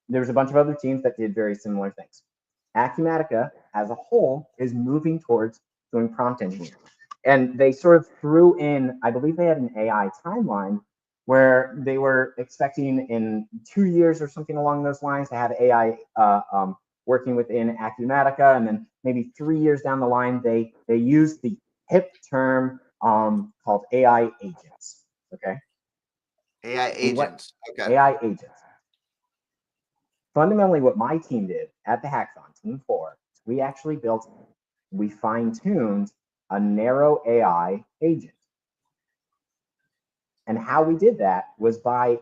There was a bunch of other teams that did very similar things. Acumatica as a whole is moving towards doing prompt engineering. And they sort of threw in, I believe they had an AI timeline where they were expecting in 2 years or something along those lines to have AI working within Acumatica, and then maybe 3 years down the line, they used the hip term called AI agents. Okay. AI agents. Okay. AI agents. Fundamentally, what my team did at the Hackathon, Team 4, we fine-tuned a narrow AI agent. And how we did that was by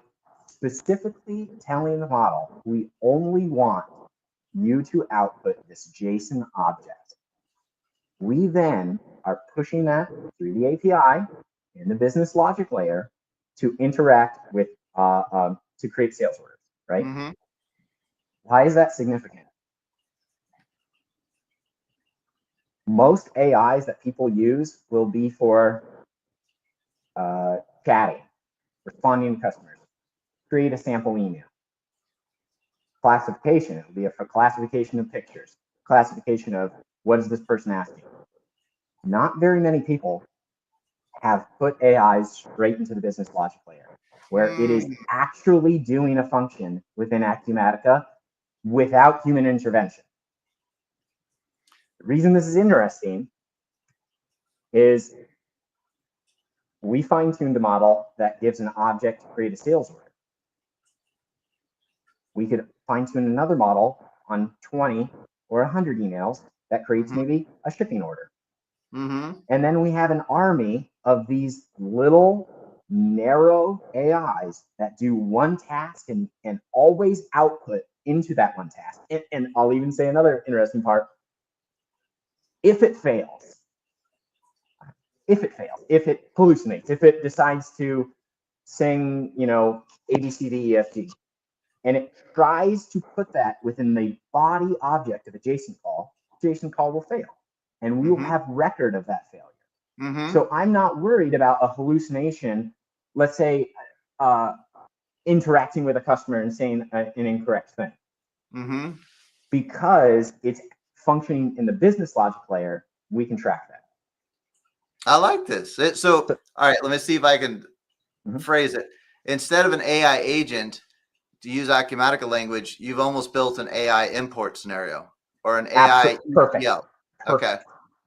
specifically telling the model, we only want you to output this JSON object. We then are pushing that through the API in the business logic layer to interact with, to create sales orders, right? Mm-hmm. Why is that significant? Most AIs that people use will be for chatting, responding to customers, create a sample email. Classification, it will be for classification of pictures, classification of what is this person asking. Not very many people have put AIs straight into the business logic layer, where it is actually doing a function within Acumatica without human intervention. The reason this is interesting is we fine-tuned a model that gives an object to create a sales order. We could fine-tune another model on 20 or 100 emails that creates maybe a shipping order. Mm-hmm. And then we have an army of these little narrow AIs that do one task and always output into that one task. And I'll even say another interesting part. If it fails, if it hallucinates, if it decides to sing, A, B, C, D, E, F, G, and it tries to put that within the body object of a JSON call will fail. And we will have record of that failure. Mm-hmm. So I'm not worried about a hallucination, let's say, interacting with a customer and saying an incorrect thing. Mm-hmm. Because it's functioning in the business logic layer, we can track that. I like this. All right, let me see if I can phrase it. Instead of an AI agent, to use Acumatica language, you've almost built an AI import scenario or an AI Perfect. ETL. Okay.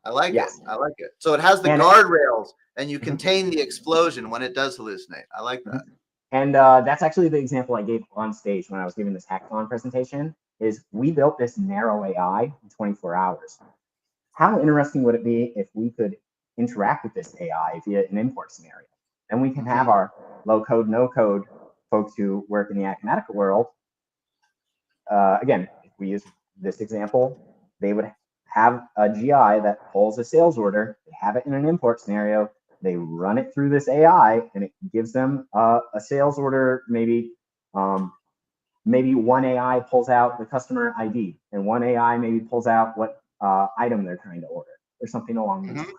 I like Yes. it. I like it. So it has the guardrails and you contain the explosion when it does hallucinate. I like that. And that's actually the example I gave on stage when I was giving this hackathon presentation, is we built this narrow AI in 24 hours. How interesting would it be if we could interact with this AI via an import scenario? Then we can have our low code, no code folks who work in the Acumatica world. Again, if we use this example, they would have a GI that pulls a sales order, they have it in an import scenario, they run it through this AI, and it gives them a sales order. Maybe one AI pulls out the customer ID, and one AI maybe pulls out what item they're trying to order, or something along those lines.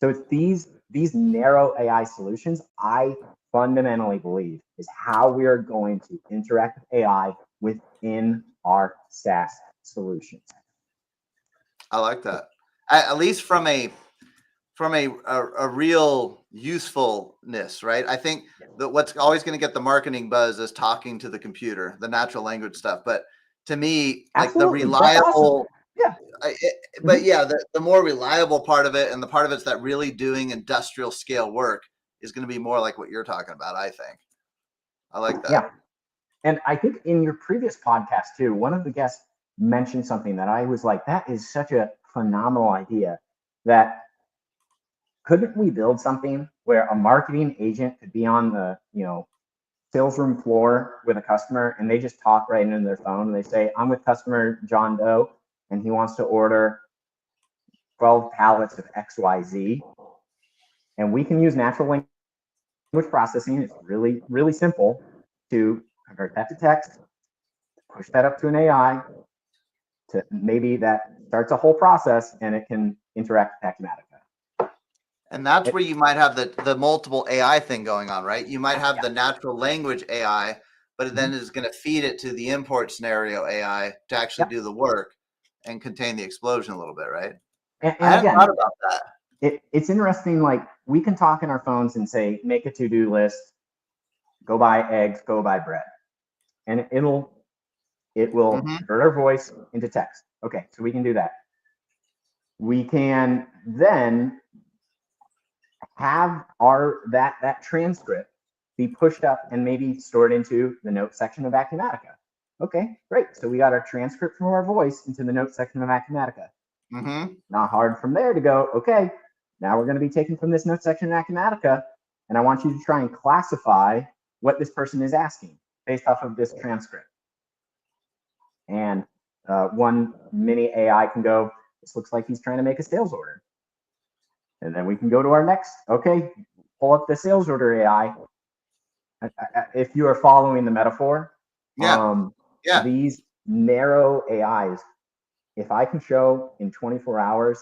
So it's these narrow AI solutions, I fundamentally believe, is how we are going to interact with AI within our SaaS solutions. I like that. At least from a real usefulness, right? I think that what's always going to get the marketing buzz is talking to the computer, the natural language stuff. But to me, like the reliable, but yeah, the more reliable part of it, and the part of it's that really doing industrial scale work, is going to be more like what you're talking about. I think. I like that. Yeah, and I think in your previous podcast too, one of the guests mentioned something that I was like, that is such a phenomenal idea. That couldn't we build something where a marketing agent could be on the sales room floor with a customer, and they just talk right into their phone, and they say, I'm with customer John Doe, and he wants to order 12 pallets of XYZ. And we can use natural language processing. It's really, really simple to convert that to text, push that up to an AI, maybe that starts a whole process and it can interact with Acumatica. And that's where you might have the multiple AI thing going on, right? You might have the natural language AI, but it then is going to feed it to the import scenario AI to actually do the work and contain the explosion a little bit, right? And I hadn't again, thought about that. It's interesting. Like, we can talk in our phones and say, make a to-do list, go buy eggs, go buy bread, and it will convert our voice into text. Okay, so we can do that. We can then have that transcript be pushed up and maybe stored into the notes section of Acumatica. Okay, great. So we got our transcript from our voice into the notes section of Acumatica. Not hard from there to go, okay, now we're going to be taking from this notes section in Acumatica, and I want you to try and classify what this person is asking based off of this transcript. And one mini AI can go, this looks like he's trying to make a sales order. And then we can go to our next, okay, pull up the sales order AI. If you are following the metaphor, these narrow AIs, if I can show in 24 hours,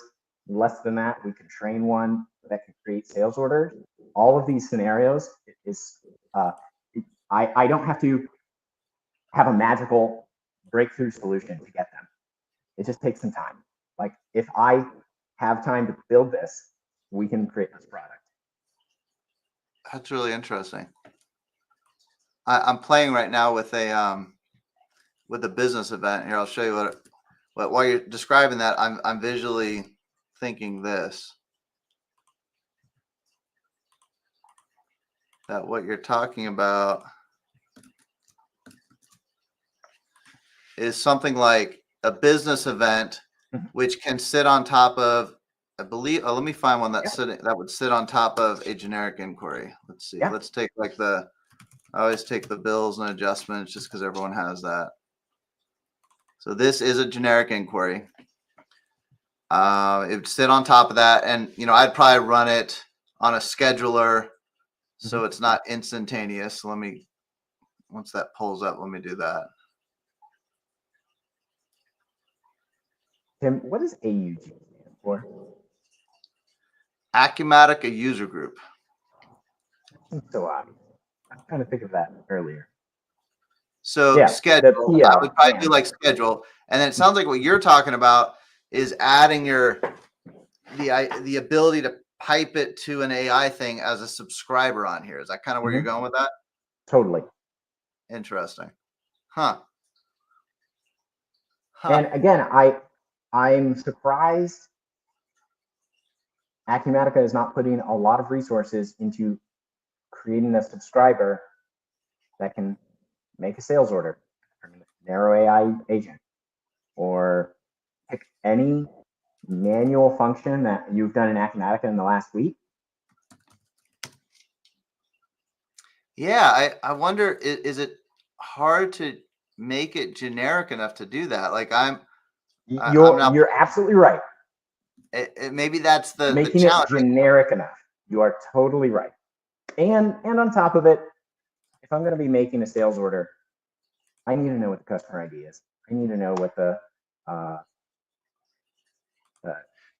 less than that, we can train one that can create sales orders. All of these scenarios I don't have to have a magical breakthrough solution to get them. It just takes some time. Like, if I have time to build this, we can create this product. That's really interesting. I'm playing right now with a business event here. I'll show you what while you're describing that, I'm visually thinking this. That what you're talking about is something like a business event, which can sit on top of, I believe. Oh, let me find one that would sit on top of a generic inquiry. Let's see. Let's take I always take the bills and adjustments just because everyone has that. So this is a generic inquiry. It would sit on top of that, and I'd probably run it on a scheduler, so it's not instantaneous. So once that pulls up, let me do that. Tim, what does AUG stand for? Acumatica User Group. So obvious. I'm trying to think of that earlier. So schedule, I would probably do like schedule, and then it sounds like what you're talking about is adding the ability to pipe it to an AI thing as a subscriber on here. Is that kind of where you're going with that? Totally. Interesting. Huh. And again, I'm surprised Acumatica is not putting a lot of resources into creating a subscriber that can make a sales order from a narrow AI agent, or pick any manual function that you've done in Acumatica in the last week. Yeah, I wonder, is it hard to make it generic enough to do that? Like, you're absolutely right. Maybe that's the making challenge. It generic enough. You are totally right. And on top of it, if I'm going to be making a sales order, I need to know what the customer ID is. I need to know what the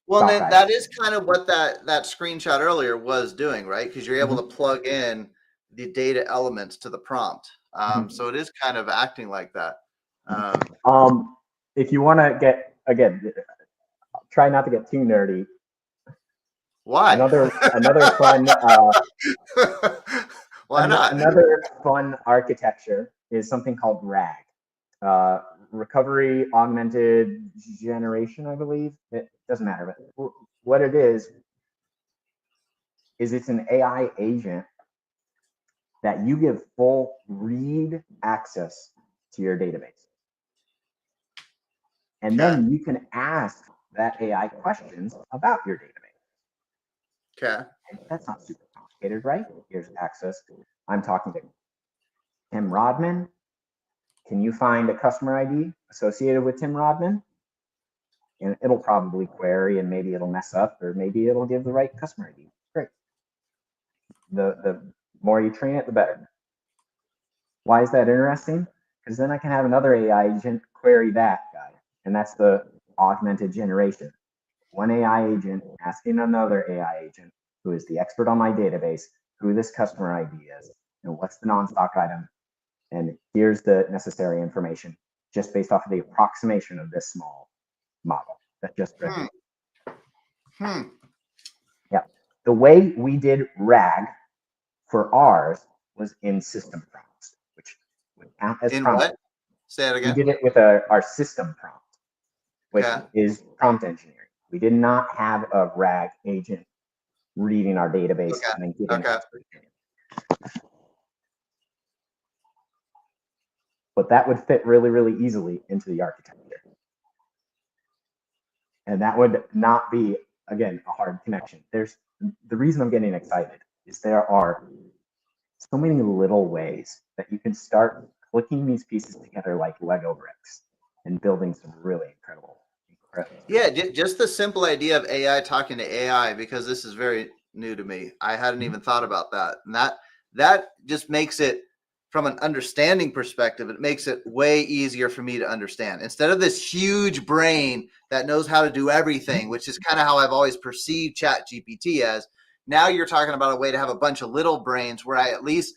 well, then that is kind of what that screenshot earlier was doing, right? Because you're able to plug in the data elements to the prompt. So it is kind of acting like that. If you want to get, again, try not to get too nerdy. Why? Another fun. Why not? Another fun architecture is something called RAG, Recovery Augmented Generation, I believe. It doesn't matter, but what it is it's an AI agent that you give full read access to your database. And then you can ask that AI questions about your database. Okay. And that's not super complicated, right? Here's access. I'm talking to Tim Rodman. Can you find a customer ID associated with Tim Rodman? And it'll probably query, and maybe it'll mess up, or maybe it'll give the right customer ID. Great. The more you train it, the better. Why is that interesting? Because then I can have another AI agent query that guy. and that's the augmented generation. One AI agent asking another AI agent who is the expert on my database who this customer ID is and what's the non-stock item, and here's the necessary information just based off of the approximation of this small model that just read. Yeah. The way we did RAG for ours was in system prompts, which would count as In prompt. what? Say it again. We did it with our system prompt, which Okay. is prompt engineering. We did not have a RAG agent reading our database and then getting an expert opinion. But that would fit really, really easily into the architecture. And that would not be, again, a hard connection. There's the reason I'm getting excited is there are so many little ways that you can start clicking these pieces together like Lego bricks and building some really incredible. Yeah, just the simple idea of AI talking to AI, because this is very new to me. I hadn't even thought about that. And that just makes it, from an understanding perspective, it makes it way easier for me to understand. Instead of this huge brain that knows how to do everything, which is kind of how I've always perceived ChatGPT as, now you're talking about a way to have a bunch of little brains where I at least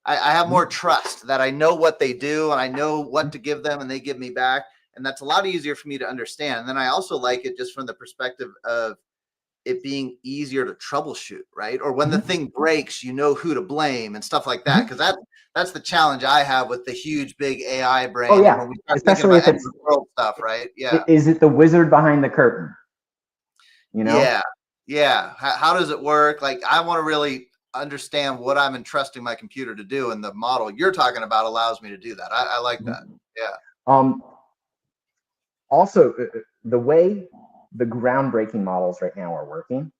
I have more trust that I know what they do and I know what to give them and they give me back. And that's a lot easier for me to understand. And then I also like it just from the perspective of it being easier to troubleshoot, right? Or when the thing breaks, you know who to blame and stuff like that. Because that's the challenge I have with the huge, big AI brain. Oh, yeah. When we start Especially if thinking it's world stuff, right? Yeah. Is it the wizard behind the curtain? You know? Yeah. Yeah. How does it work? Like, I want to really understand what I'm entrusting my computer to do. And the model you're talking about allows me to do that. I like that. Yeah. Also, the way the groundbreaking models right now are working,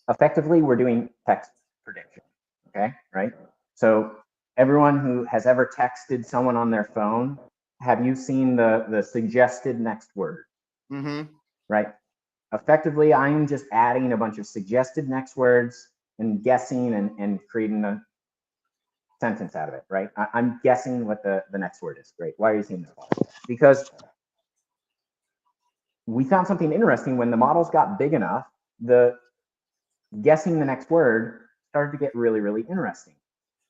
effectively, we're doing text prediction. Okay, right? So everyone who has ever texted someone on their phone, have you seen the suggested next word? Right? Effectively, I'm just adding a bunch of suggested next words and guessing and creating a sentence out of it, right? I'm guessing what the next word is. Great. Why are you seeing this? Because we found something interesting when the models got big enough, the guessing the next word started to get really, really interesting.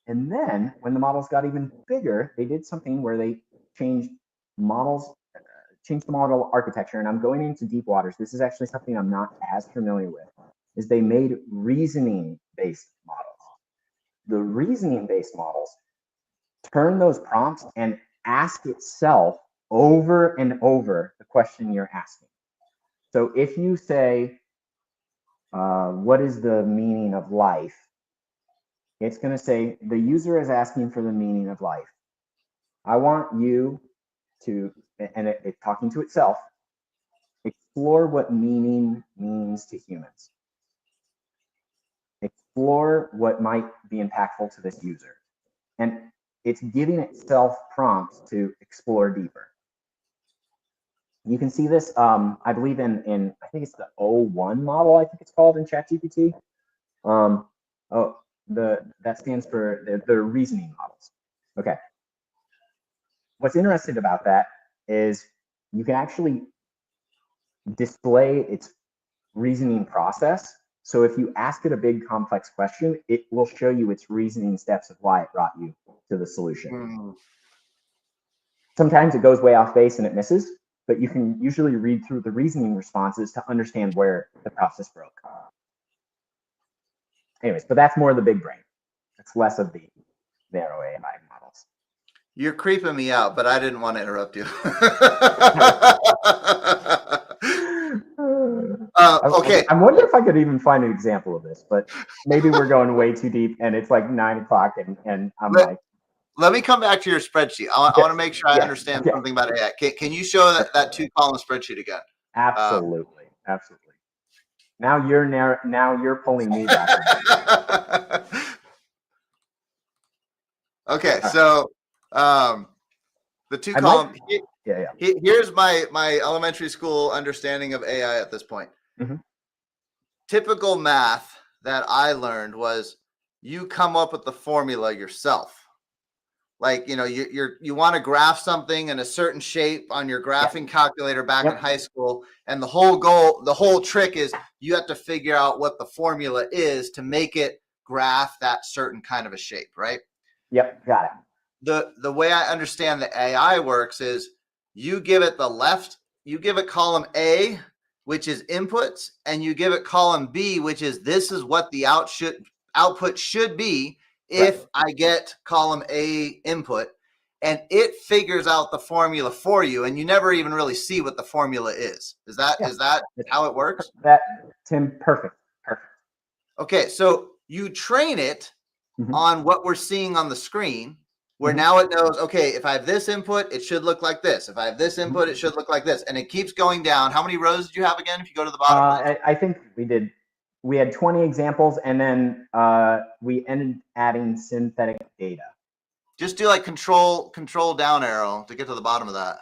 And then when the models got even bigger, they did something where they changed the model architecture. And I'm going into deep waters. This is actually something I'm not as familiar with, is they made reasoning-based models. The reasoning-based models turn those prompts and ask itself over and over the question you're asking. So if you say, what is the meaning of life? It's going to say, the user is asking for the meaning of life. I want you to, and it's talking to itself, explore what meaning means to humans. Explore what might be impactful to this user. And it's giving itself prompts to explore deeper. You can see this, I believe in I think it's the O1 model, I think it's called in ChatGPT. That stands for the reasoning models. Okay. What's interesting about that is you can actually display its reasoning process. So if you ask it a big complex question, it will show you its reasoning steps of why it brought you to the solution. Sometimes it goes way off base and it misses, but you can usually read through the reasoning responses to understand where the process broke. Anyways, but that's more of the big brain. It's less of the narrow AI models. You're creeping me out, but I didn't want to interrupt you. Okay. I wonder if I could even find an example of this, but maybe we're going way too deep and it's like 9 o'clock and I'm like. Let me come back to your spreadsheet. I want to make sure I understand something about AI. Can you show that 2-column spreadsheet again? Absolutely. Absolutely. Now you're pulling me back. Okay, so the 2-column. Here's my elementary school understanding of AI at this point. Typical math that I learned was you come up with the formula yourself. like, you know, you want to graph something in a certain shape on your graphing calculator back in high school, and the whole trick is you have to figure out what the formula is to make it graph that certain kind of a shape, right? Yep, got it. The way I understand the AI works is you give it column A, which is inputs, and you give it column B, which is this is what the output should be if I get column A input, and it figures out the formula for you, and you never even really see what the formula is. Is that how it works? Tim, perfect. Okay, so you train it on what we're seeing on the screen, where now it knows, okay, if I have this input, it should look like this. If I have this input, it should look like this. And it keeps going down. How many rows did you have again if you go to the bottom? I think we had 20 examples, and then we ended adding synthetic data. Just do like control down arrow to get to the bottom of that.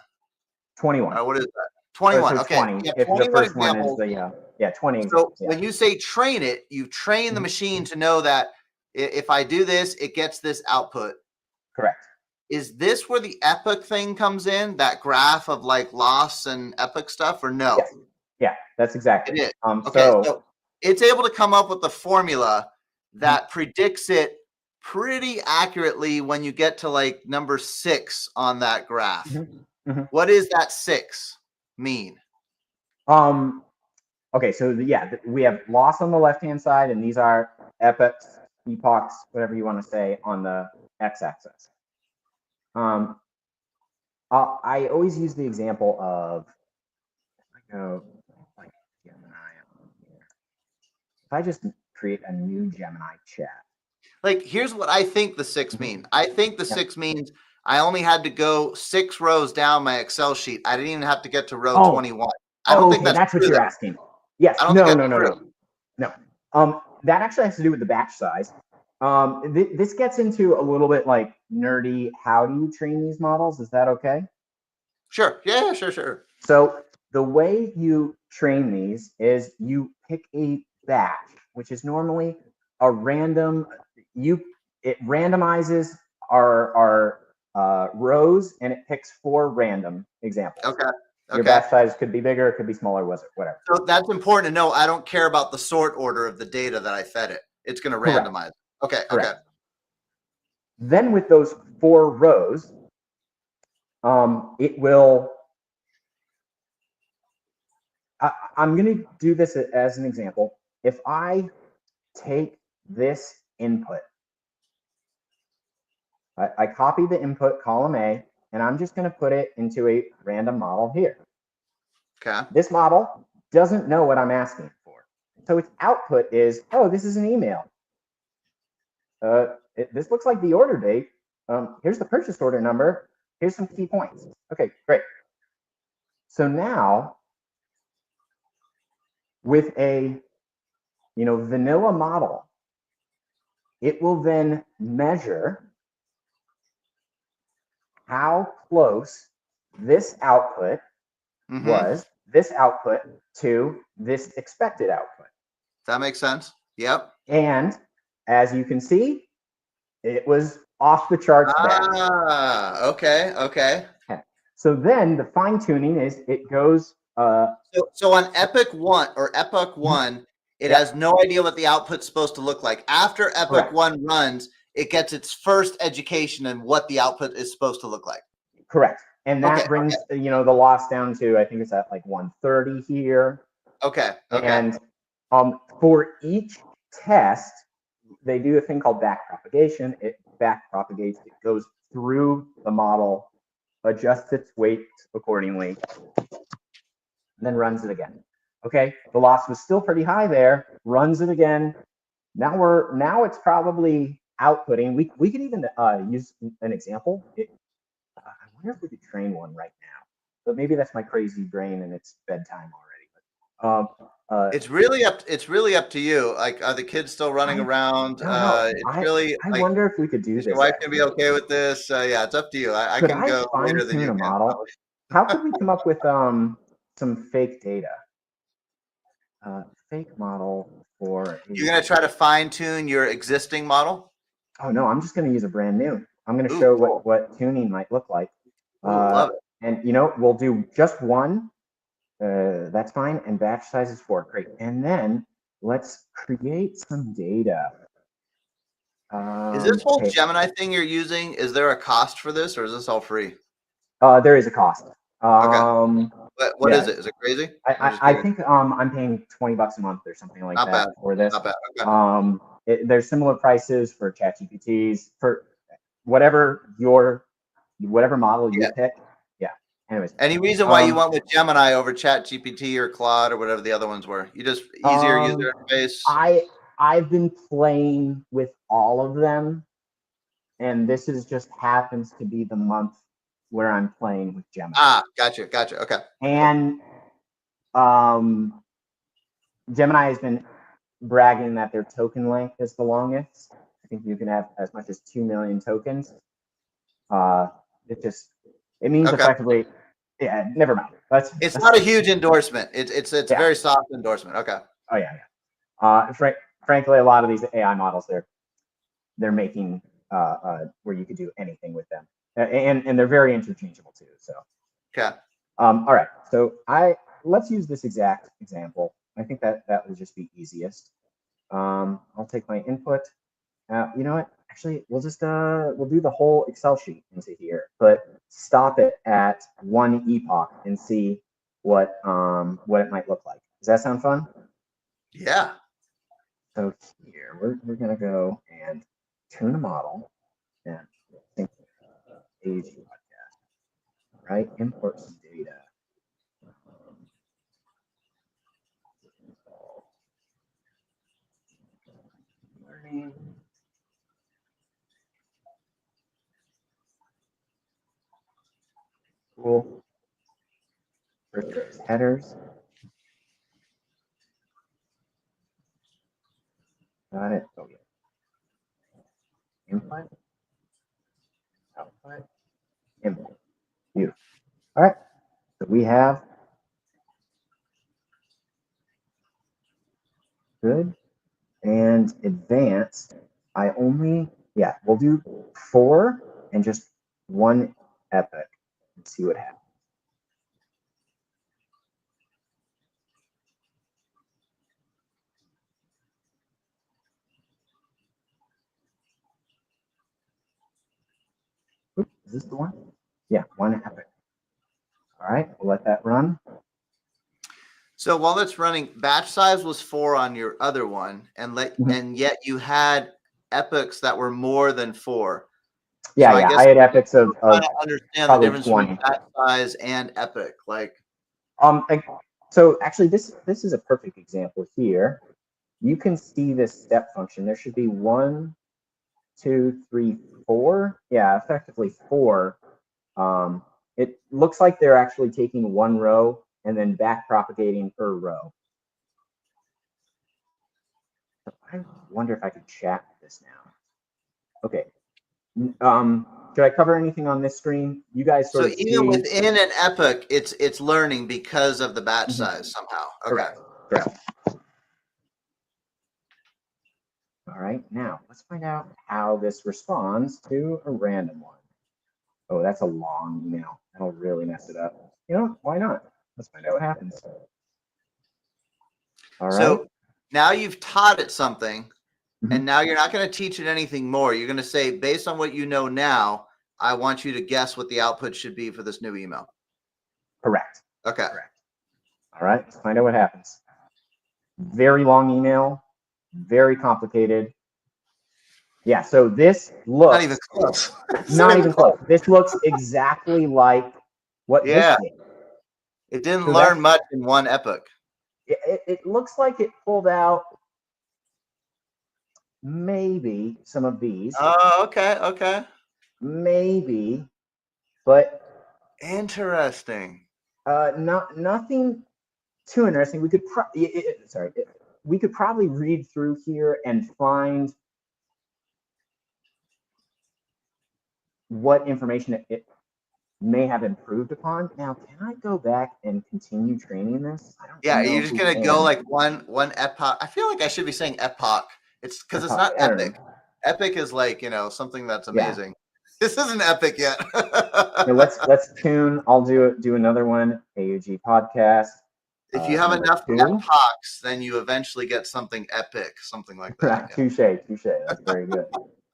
21. What is that? 21. So okay. 20. Yeah, if 21 the first examples. one is the 20 So examples. Yeah. when you say train it, you train the machine to know that if I do this, it gets this output. Correct. Is this where the epoch thing comes in? That graph of like loss and epoch stuff, or no? Yes. Yeah, that's exactly it. Okay, so it's able to come up with the formula that predicts it pretty accurately when you get to like number 6 on that graph. What does that 6 mean? Okay, so we have loss on the left-hand side, and these are epochs, whatever you want to say, on the x-axis. I always use the example of, if I just create a new Gemini chat. Like, here's what I think the 6 mean. I think the 6 means I only had to go 6 rows down my Excel sheet. I didn't even have to get to row 21. I don't think that's what you're asking. Yes. No. That actually has to do with the batch size. This gets into a little bit like nerdy. How do you train these models? Is that okay? Sure. Yeah, sure. So the way you train these is you pick a batch, which is normally a random. It randomizes our rows, and it picks 4 random examples. Okay. Your batch size could be bigger, it could be smaller, whatever. So that's important to know. I don't care about the sort order of the data that I fed it. It's going to randomize. Okay. Then with those 4 rows, it will. I'm going to do this as an example. If I take this input, I copy the input column A, and I'm just going to put it into a random model here. Okay. This model doesn't know what I'm asking for. So its output is, oh, this is an email. This looks like the order date. Here's the purchase order number. Here's some key points. Okay, great. So now, with a vanilla model, it will then measure how close this output was, this output to this expected output. Does that make sense? Yep. And as you can see, it was off the charts bad. Okay. So then the fine tuning is it goes. So on epoch 1, it has no idea what the output's supposed to look like. After epoch 1 runs, it gets its first education in what the output is supposed to look like. Correct. And that brings the loss down to, I think it's at like 130 here. Okay. And for each test, they do a thing called backpropagation. It backpropagates. It goes through the model, adjusts its weight accordingly, and then runs it again. Okay, the loss was still pretty high there. Runs it again. Now it's probably outputting. We could even use an example. I wonder if we could train one right now, but maybe that's my crazy brain and it's bedtime already. But it's really up to you. Like, are the kids still running around? I wonder if we could do this. Your wife can be okay with this. Yeah, it's up to you. I can go later than you can. How could we come up with some fake data? Fake model for. You're gonna try to fine tune your existing model? Oh no, I'm just gonna use a brand new. I'm going to Ooh, show cool. what tuning might look like. Ooh, love it. And we'll do just one. That's fine. And batch size is 4. Great. And then let's create some data. Is this whole Okay. Gemini thing you're using, is there a cost for this or is this all free? There is a cost. Okay. What yeah. is it? Is it crazy? I think I'm paying $20 a month or something like Not that bad. for this. Not bad. Okay. There's similar prices for ChatGPTs for whatever model you Yeah. pick. Yeah. Anyways. Any reason why you went with Gemini over ChatGPT or Claude or whatever the other ones were? You just easier user interface. I've been playing with all of them, and this just happens to be the month where I'm playing with Gemini. Ah, gotcha. Okay. And Gemini has been bragging that their token length is the longest. I think you can have as much as 2 million tokens. It means Okay. effectively, yeah, never mind. It's not a huge endorsement. It's a very soft endorsement. Okay. Oh yeah. Frankly, a lot of these AI models, they're making where you could do anything with them, and they're very interchangeable too. So. Okay. All right. So let's use this exact example. I think that would just be easiest. I'll take my input. You know what? Actually, we'll do the whole Excel sheet into here, but stop it at one epoch and see what it might look like. Does that sound fun? Yeah. So here we're gonna go and tune a model and think page podcast, right? Import some data. Learning. Cool. First headers. Got it. Oh, yeah. Input, output, input. Beautiful. All right. So we have good and advanced. We'll do 4 and just 1 epoch and see what happens. Oops, is this the one? Yeah, 1 epoch. All right, we'll let that run. So while it's running, batch size was 4 on your other one, and yet you had epochs that were more than 4. Yeah, so yeah. I had epochs of trying to understand the difference 20. between batch size and epoch. So actually, this is a perfect example here. You can see this step function. There should be 1, 2, 3, 4. Yeah, effectively 4. It looks like they're actually taking 1 row and then back propagating per row. I wonder if I could chat this now. Okay. Should I cover anything on this screen? You guys sort of even see within an epoch, it's learning because of the batch size somehow. Okay. Correct. All right, now let's find out how this responds to a random one. Oh, that's a long email. That'll really mess it up. You know, why not? Let's find out what happens. All right. So now you've taught it something, and now you're not going to teach it anything more. You're going to say, based on what you know now, I want you to guess what the output should be for this new email. Correct. Okay. Correct. All right, let's find out what happens. Very long email, very complicated. Yeah, so this looks not even close. Not even close. This looks exactly like what this did. It didn't learn much in 1 epoch. It looks like it pulled out maybe some of these. Oh, okay. Maybe, but interesting. Nothing too interesting. We could probably read through here and find what information it may have improved upon. Now, can I go back and continue training this? I don't know. You're just gonna go like one epoch. I feel like I should be saying epoch. It's because it's not epic. Epic is like, something that's amazing. This isn't epic yet. Here, let's tune. I'll do another one. AUG podcast. If you have number enough 2. epochs, then you eventually get something epic, something like that. Yeah. Touche. That's very good.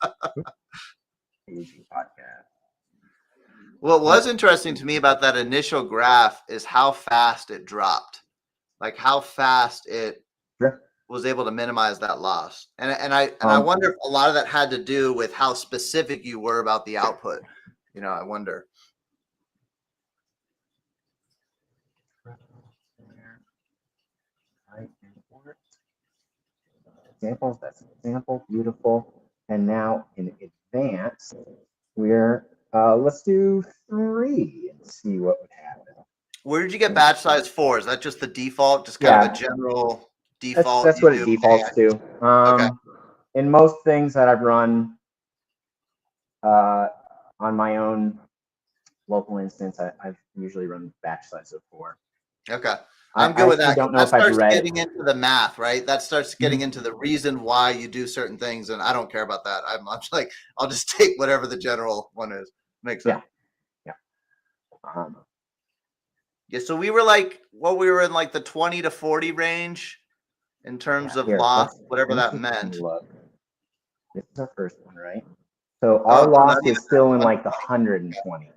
AUG podcast. What was interesting to me about that initial graph is how fast it dropped, like how fast it Sure. was able to minimize that loss. And I wonder if a lot of that had to do with how specific you were about the output. You know, I wonder. Examples. That's an example. Beautiful. And now in advance, we're let's do 3 and see what would happen. Where did you get batch size 4? Is that just the default? Just kind of a general default? That's what it defaults to. Okay. In most things that I've run on my own local instance, I've usually run batch size of 4. Okay. I'm good with that. Don't know that if I've starts read getting into the math, right? That starts getting into the reason why you do certain things, and I don't care about that. I'm like, I'll just take whatever the general one is. Makes sense. Yeah. Yeah. So we were like, we were in like the 20 to 40 range in terms of loss, whatever that meant. Look. This is our first one, right? So our loss is still in like the 120.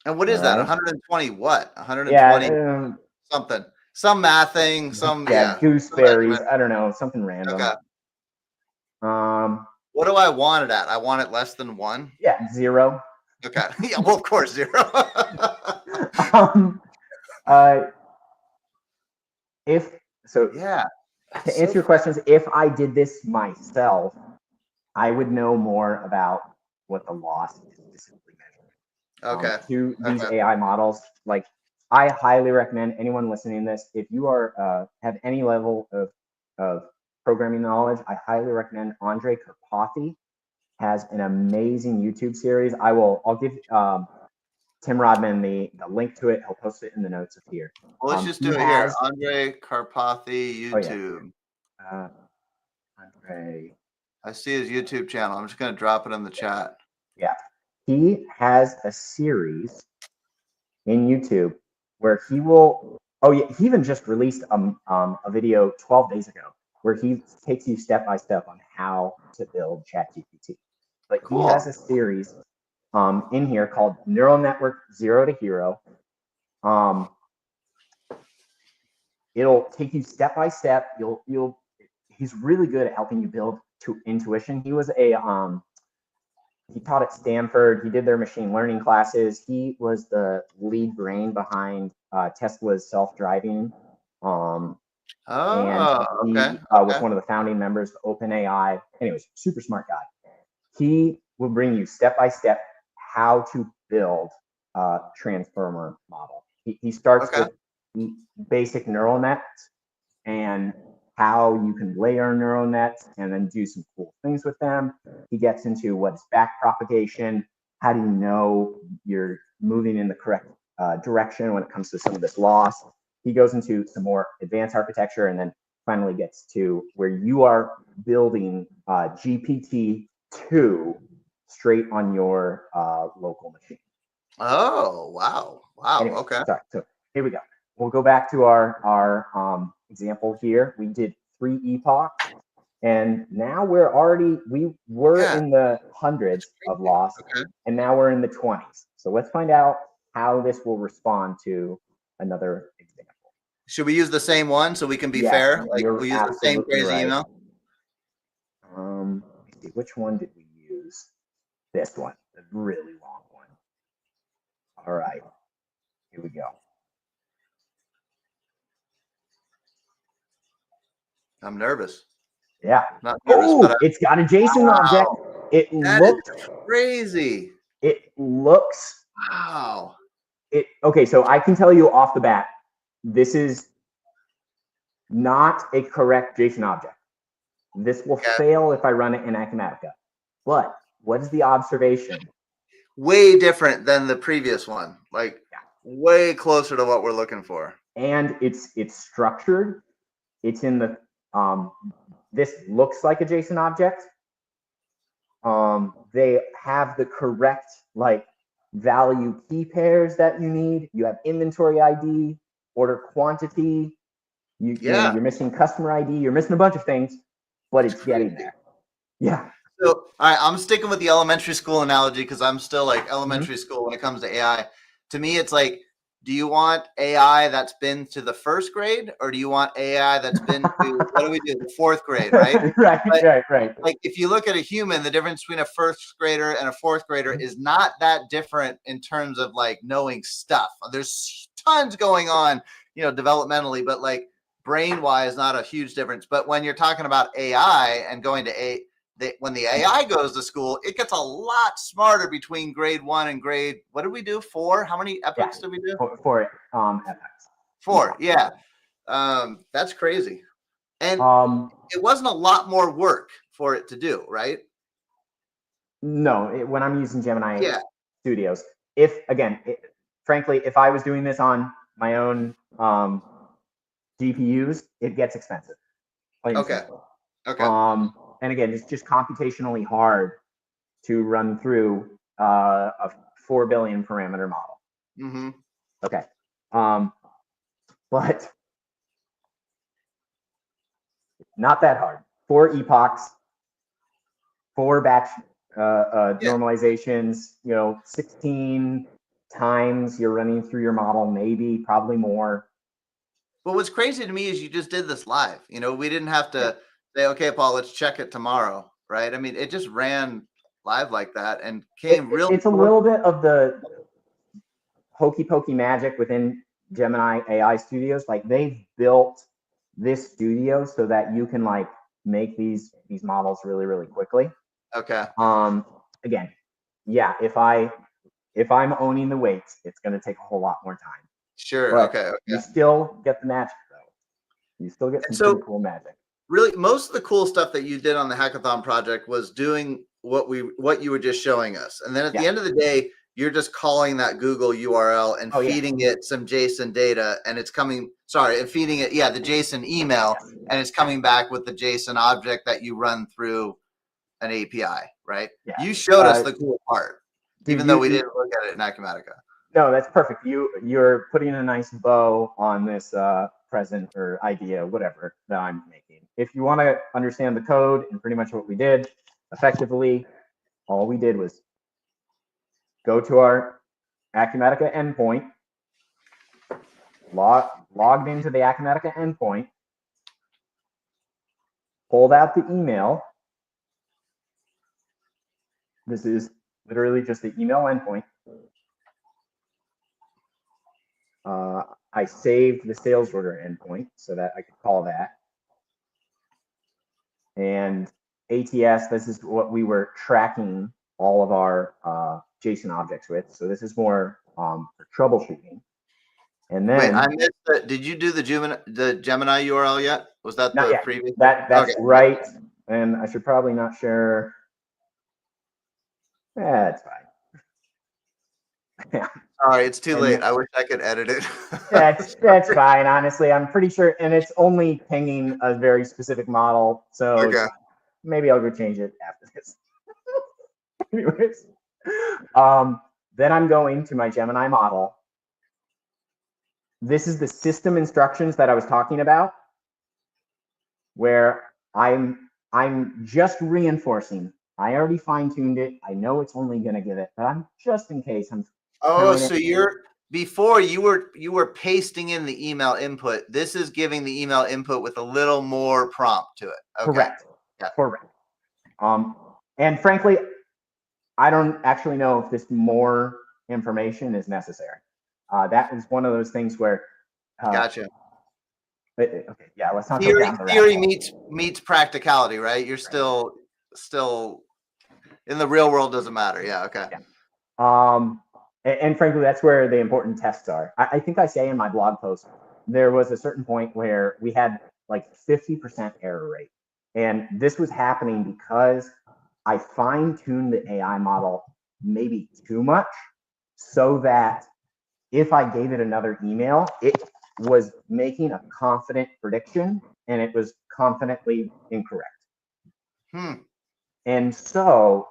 And what is that? 120 what? 120 something. Some math thing, gooseberries. I don't know, something random. Okay. What do I want it at? I want it less than 1? Yeah, 0. Okay. Yeah, well, of course, 0. To answer your questions, if I did this myself, I would know more about what the loss is specifically measured. Okay. To these AI models, like I highly recommend anyone listening to this, if you are have any level of programming knowledge, I highly recommend Andrej Karpathy has an amazing YouTube series. I'll give Tim Rodman the link to it. He'll post it in the notes of here. Well, let's just do it here. Andrej Karpathy YouTube. Andrej. I see his YouTube channel. I'm just going to drop it in the chat. Yeah. He has a series in YouTube where he will, he even just released a video 12 days ago where he takes you step by step on how to build ChatGPT. But he has a series in here called Neural Network 0 to Hero. It'll take you step by step. He's really good at helping you build to intuition. He was he taught at Stanford. He did their machine learning classes. He was the lead brain behind Tesla's self-driving. And he was one of the founding members of OpenAI. Anyways, super smart guy. He will bring you step by step how to build a transformer model. He starts with basic neural nets and how you can layer neural nets and then do some cool things with them. He gets into what's back propagation. How do you know you're moving in the correct direction when it comes to some of this loss? He goes into some more advanced architecture and then finally gets to where you are building GPT-2 straight on your local machine. Oh, wow. Anyway, okay. Sorry. So here we go. We'll go back to our example here. We did 3 epochs, and now we were in the hundreds of loss, and now we're in the 20s. So let's find out how this will respond to another example. Should we use the same one so we can be fair? Like we use the same crazy email? Let's see, which one did we use? This one, the really long one. All right, here we go. I'm nervous. Yeah. Not nervous, it's got a JSON object. It looks crazy. It looks. Wow. Okay, so I can tell you off the bat, this is not a correct JSON object. This will fail if I run it in Acumatica. But what is the observation? Way different than the previous one. Like way closer to what we're looking for. And it's structured. It's in the this looks like a JSON object. They have the correct like value key pairs that you need. You have inventory ID, order quantity. You know, Yeah. you're missing customer ID. You're missing a bunch of things, but it's getting there. Yeah. So, all right, I'm sticking with the elementary school analogy because I'm still like elementary Mm-hmm. school when it comes to AI. To me, it's like, do you want AI that's been to the first grade, or do you want AI that's been to what do we do, the fourth grade, right? But right. like, if you look at a human, the difference between a first grader and a fourth grader is not that different in terms of like knowing stuff. There's tons going on, you know, developmentally, but like brain wise, not a huge difference. But when you're talking about AI and going to when the AI goes to school, it gets a lot smarter between grade 1 and grade, what did we do? 4? How many epochs did we do? For epochs. 4, yeah. That's crazy. And it wasn't a lot more work for it to do, right? No, when I'm using Gemini Yeah. Studios, frankly, if I was doing this on my own GPUs, it gets expensive. Okay. Okay. And again, it's just computationally hard to run through a 4 billion parameter model. Mm-hmm. Okay. But not that hard. 4 epochs, 4 batch normalizations, you know, 16 times you're running through your model, maybe, probably more. But what's crazy to me is you just did this live. You know, we didn't have to say, okay, Paul, let's check it tomorrow, right? I mean, it just ran live like that and came real. It's a little bit of the hokey pokey magic within Gemini AI Studios. Like they've built this studio so that you can like make these models really, really quickly. Okay. Again, yeah, if I'm owning the weights, it's going to take a whole lot more time. Sure. But Okay. you still get the magic though. You still get some pretty cool magic. Really, most of the cool stuff that you did on the hackathon project was doing what you were just showing us. And then at the end of the day, you're just calling that Google URL and feeding it some JSON data, and it's coming, and feeding it, the JSON email, and it's coming back with the JSON object that you run through an API, right? Yeah. You showed us the cool part, even though we didn't look at it in Acumatica. No, that's perfect. You're putting a nice bow on this present or idea, whatever that I'm making. If you want to understand the code and pretty much what we did, effectively, all we did was go to our Acumatica endpoint, logged into the Acumatica endpoint, pulled out the email. This is literally just the email endpoint. I saved the sales order endpoint so that I could call that. And ATS, this is what we were tracking all of our JSON objects with. So this is more for troubleshooting. And then, wait, I missed it. Did you do the Gemini URL yet? Was that not the yet. previous? That's right. And I should probably not share. That's fine. Sorry, it's too late. I wish I could edit it. That's fine. Honestly, I'm pretty sure, and it's only pinging a very specific model. So maybe I'll go change it after this. Anyways, then I'm going to my Gemini model. This is the system instructions that I was talking about, where I'm just reinforcing. I already fine-tuned it. I know it's only going to give it, but I'm just in case. So before you were pasting in the email input. This is giving the email input with a little more prompt to it. Okay. Correct. Yeah. Correct. And frankly, I don't actually know if this more information is necessary. That is one of those things where. Gotcha. Okay, yeah, let's not theory, go down the theory meets practicality, right? You're still in the real world, doesn't matter. Yeah, okay. Yeah. And frankly, that's where the important tests are. I think I say in my blog post, there was a certain point where we had like 50% error rate. And this was happening because I fine-tuned the AI model maybe too much, so that if I gave it another email, it was making a confident prediction and it was confidently incorrect. And so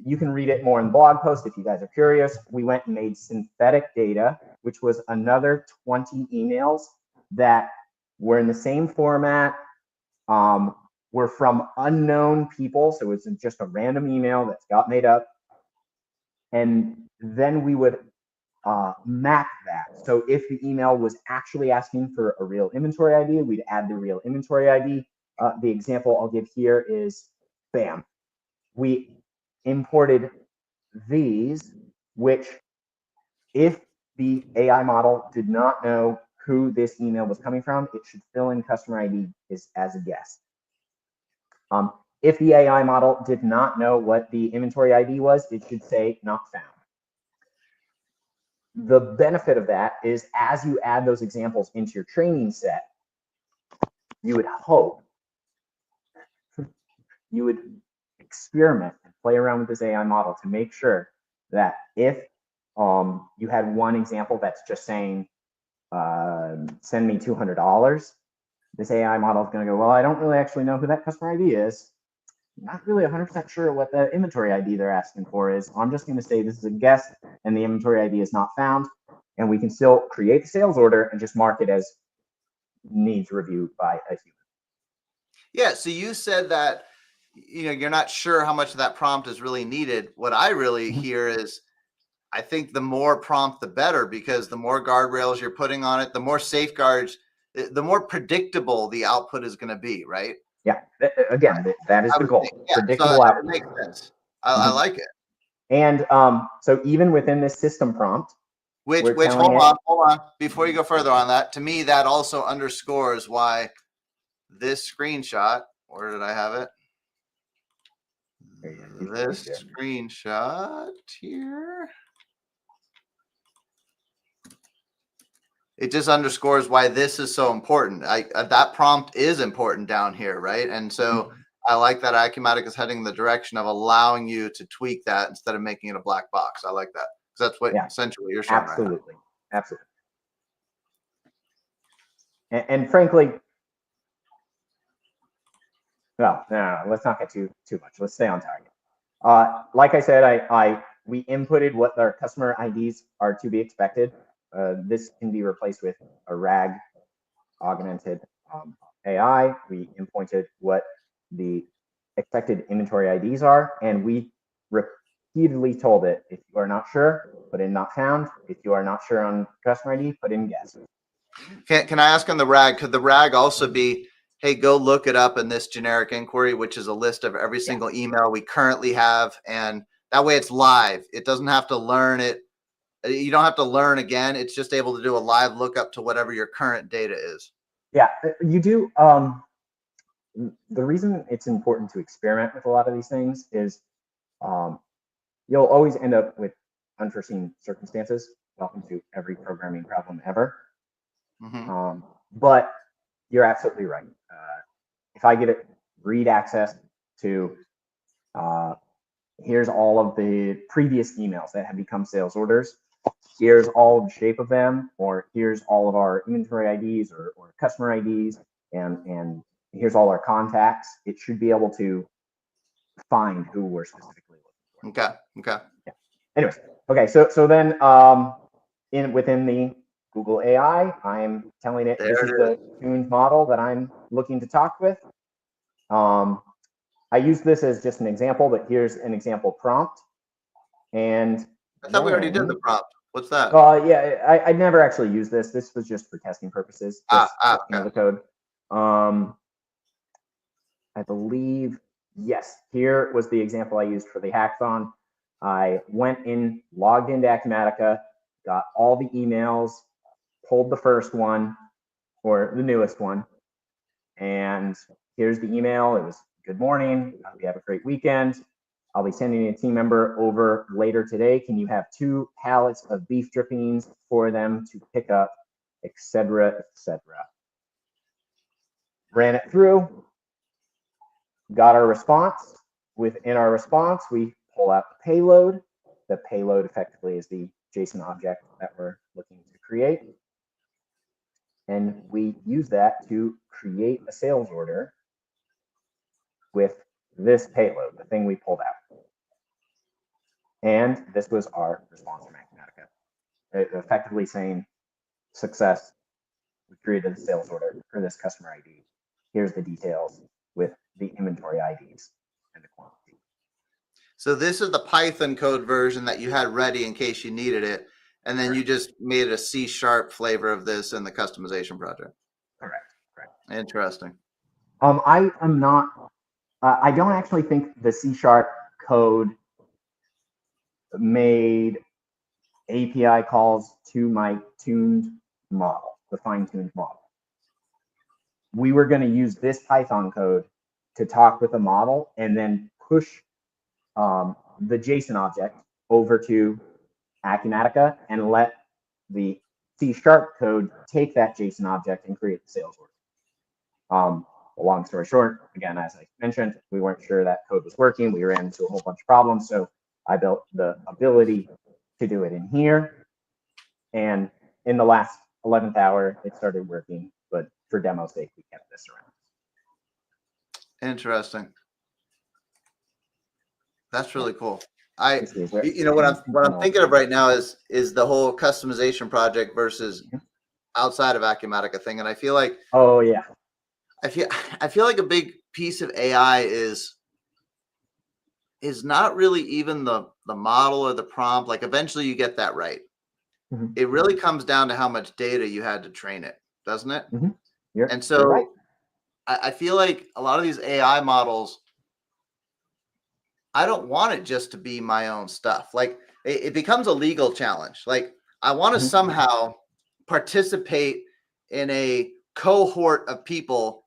you can read it more in the blog post if you guys are curious. We went and made synthetic data, which was another 20 emails that were in the same format, were from unknown people. So it's just a random email that's got made up. And then we would map that. So if the email was actually asking for a real inventory ID, we'd add the real inventory ID. The example I'll give here is, bam, we imported these, which if the AI model did not know who this email was coming from, it should fill in customer ID as a guess. If the AI model did not know what the inventory ID was, it should say not found. The benefit of that is as you add those examples into your training set, you would hope, you would experiment and play around with this AI model to make sure that if you had one example that's just saying, send me $200, this AI model is going to go, well, I don't really actually know who that customer ID is. Not really 100% sure what the inventory ID they're asking for is. I'm just going to say this is a guess and the inventory ID is not found. And we can still create the sales order and just mark it as needs reviewed by a human. Yeah, so you said that you're not sure how much of that prompt is really needed. What I really hear is, I think the more prompt, the better, because the more guardrails you're putting on it, the more safeguards, the more predictable the output is going to be, right? Yeah, again, that is the goal. Yeah, predictable so output. It makes sense. I like it. And so even within this system prompt, which hold on, before you go further on that, to me that also underscores why this screenshot, where did I have it? This screenshot here. It just underscores why this is so important. That prompt is important down here, right? And so I like that Acumatica is heading in the direction of allowing you to tweak that instead of making it a black box. I like that, because that's what essentially you're showing. Absolutely, right now. Absolutely. And frankly, well, no, let's not get too much. Let's stay on target. Like I said, we inputted what our customer IDs are to be expected. This can be replaced with a RAG augmented AI. We inputted what the expected inventory IDs are, and we repeatedly told it, if you are not sure, put in not found. If you are not sure on customer ID, put in guess. Can I ask on the RAG, could the RAG also be, hey, go look it up in this generic inquiry, which is a list of every single email we currently have, and that way it's live. It doesn't have to learn it. You don't have to learn again. It's just able to do a live lookup to whatever your current data is. Yeah, you do. The reason it's important to experiment with a lot of these things is you'll always end up with unforeseen circumstances. Welcome to every programming problem ever. But you're absolutely right. If I get it, read access to, here's all of the previous emails that have become sales orders. Here's all of the shape of them, or here's all of our inventory IDs or customer IDs, and here's all our contacts. It should be able to find who we're specifically looking for. Okay. Yeah. Anyways, okay. So then within the Google AI, I'm telling it this is the tuned model that I'm looking to talk with. I use this as just an example, but here's an example prompt. And I thought we already did the prompt. What's that? Yeah, I never actually used this. This was just for testing purposes. Okay. The code. I believe, yes, here was the example I used for the hackathon. I went in, logged into Acumatica, got all the emails, pulled the first one or the newest one, and here's the email. It was, good morning. Hope you have a great weekend. I'll be sending a team member over later today. Can you have 2 pallets of beef drippings for them to pick up, etc., etc. Ran it through, got our response. Within our response, we pull out the payload. The payload effectively is the JSON object that we're looking to create. And we use that to create a sales order with this payload, the thing we pulled out. And this was our response from Acumatica. Effectively saying, success, we created the sales order for this customer ID. Here's the details with the inventory IDs and the quantity. So this is the Python code version that you had ready in case you needed it. And then you just made a C# flavor of this in the customization project. Correct. Interesting. I am not, I don't actually think the C# code made API calls to my tuned model, the fine-tuned model. We were going to use this Python code to talk with a model and then push the JSON object over to Acumatica and let the C# code take that JSON object and create the sales order. Long story short, again, as I mentioned, we weren't sure that code was working. We ran into a whole bunch of problems. So I built the ability to do it in here. And in the last 11th hour, it started working. But for demo sake, we kept this around. Interesting. That's really cool. What I'm thinking of right now is the whole customization project versus outside of Acumatica thing. And I feel like, oh yeah, I feel like a big piece of AI is not really even the model or the prompt. Like eventually you get that right. It really comes down to how much data you had to train it, doesn't it? And so right. I feel like a lot of these AI models, I don't want it just to be my own stuff. Like it becomes a legal challenge. Like I want to somehow participate in a cohort of people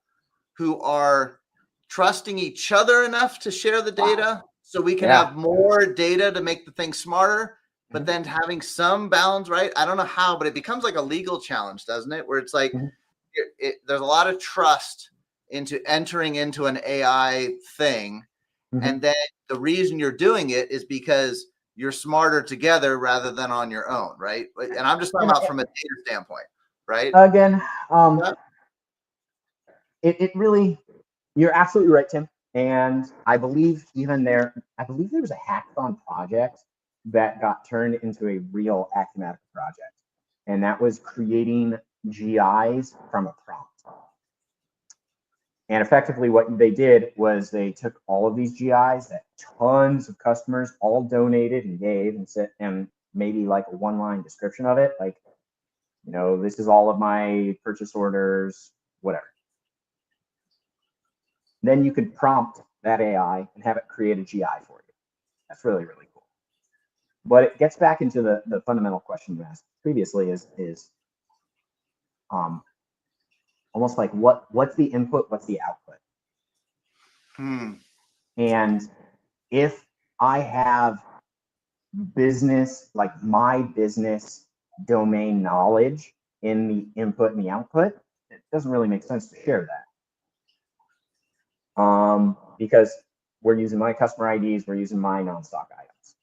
who are trusting each other enough to share the data so we can have more data to make the thing smarter, but then having some balance, right? I don't know how, but it becomes like a legal challenge, doesn't it? Where it's like, there's a lot of trust into entering into an AI thing. And then the reason you're doing it is because you're smarter together rather than on your own, right? And I'm just talking about from a data standpoint, right? Again, it really, you're absolutely right, Tim. And I believe even there was a hackathon project that got turned into a real Acumatica project. And that was creating GIs from a prompt. And effectively what they did was they took all of these GIs that tons of customers all donated and gave and said, and maybe like a one-line description of it, like, this is all of my purchase orders, whatever. Then you could prompt that AI and have it create a GI for you. That's really, really cool. But it gets back into the fundamental question you asked previously is almost like what's the input, what's the output? And if I have business, like my business domain knowledge in the input and the output, it doesn't really make sense to share that. Because we're using my customer IDs, we're using my non-stock items.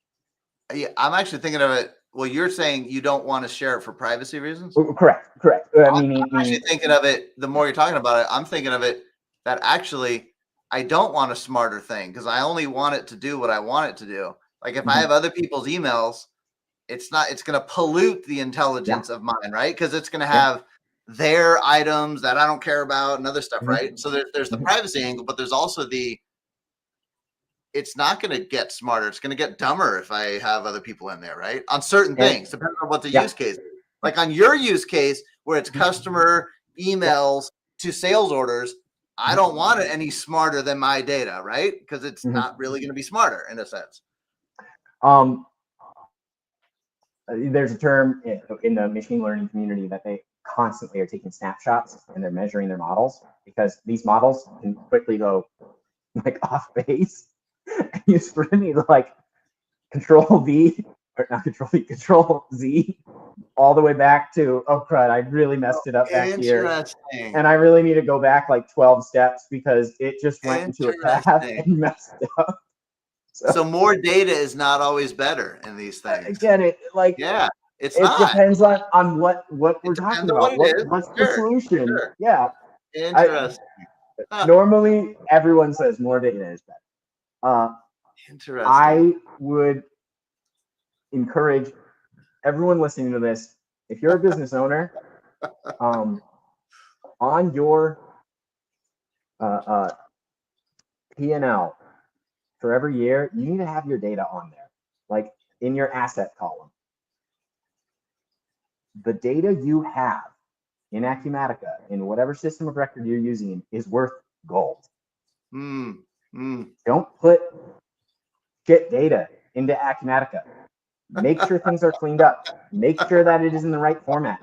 Yeah, I'm actually thinking of it. Well, you're saying you don't want to share it for privacy reasons? Correct. I'm actually thinking of it, the more you're talking about it, I'm thinking of it that actually I don't want a smarter thing because I only want it to do what I want it to do. Like if I have other people's emails, it's going to pollute the intelligence of mine, right? Because it's going to have their items that I don't care about and other stuff, right? So there's the privacy angle, but there's also it's not going to get smarter. It's going to get dumber if I have other people in there, right? On certain things, depending on what the use case is. Like on your use case, where it's customer emails to sales orders, I don't want it any smarter than my data, right? Because it's not really going to be smarter in a sense. There's a term in the machine learning community that they constantly are taking snapshots and they're measuring their models because these models can quickly go like off base. And you sort of need to like Control V or not Control V, Control Z all the way back to, oh crud, I really messed it up back here. And I really need to go back like 12 steps because it just went into a path and messed up. So more data is not always better in these things. Again, it like it depends on what we're talking about. What's the solution? Yeah. Interesting. Normally everyone says more data is better. Interesting. I would encourage everyone listening to this, if you're a business owner, on your P&L for every year, you need to have your data on there, like in your asset column. The data you have in Acumatica, in whatever system of record you're using, is worth gold. Don't put shit data into Acumatica. Make sure things are cleaned up. Make sure that it is in the right format.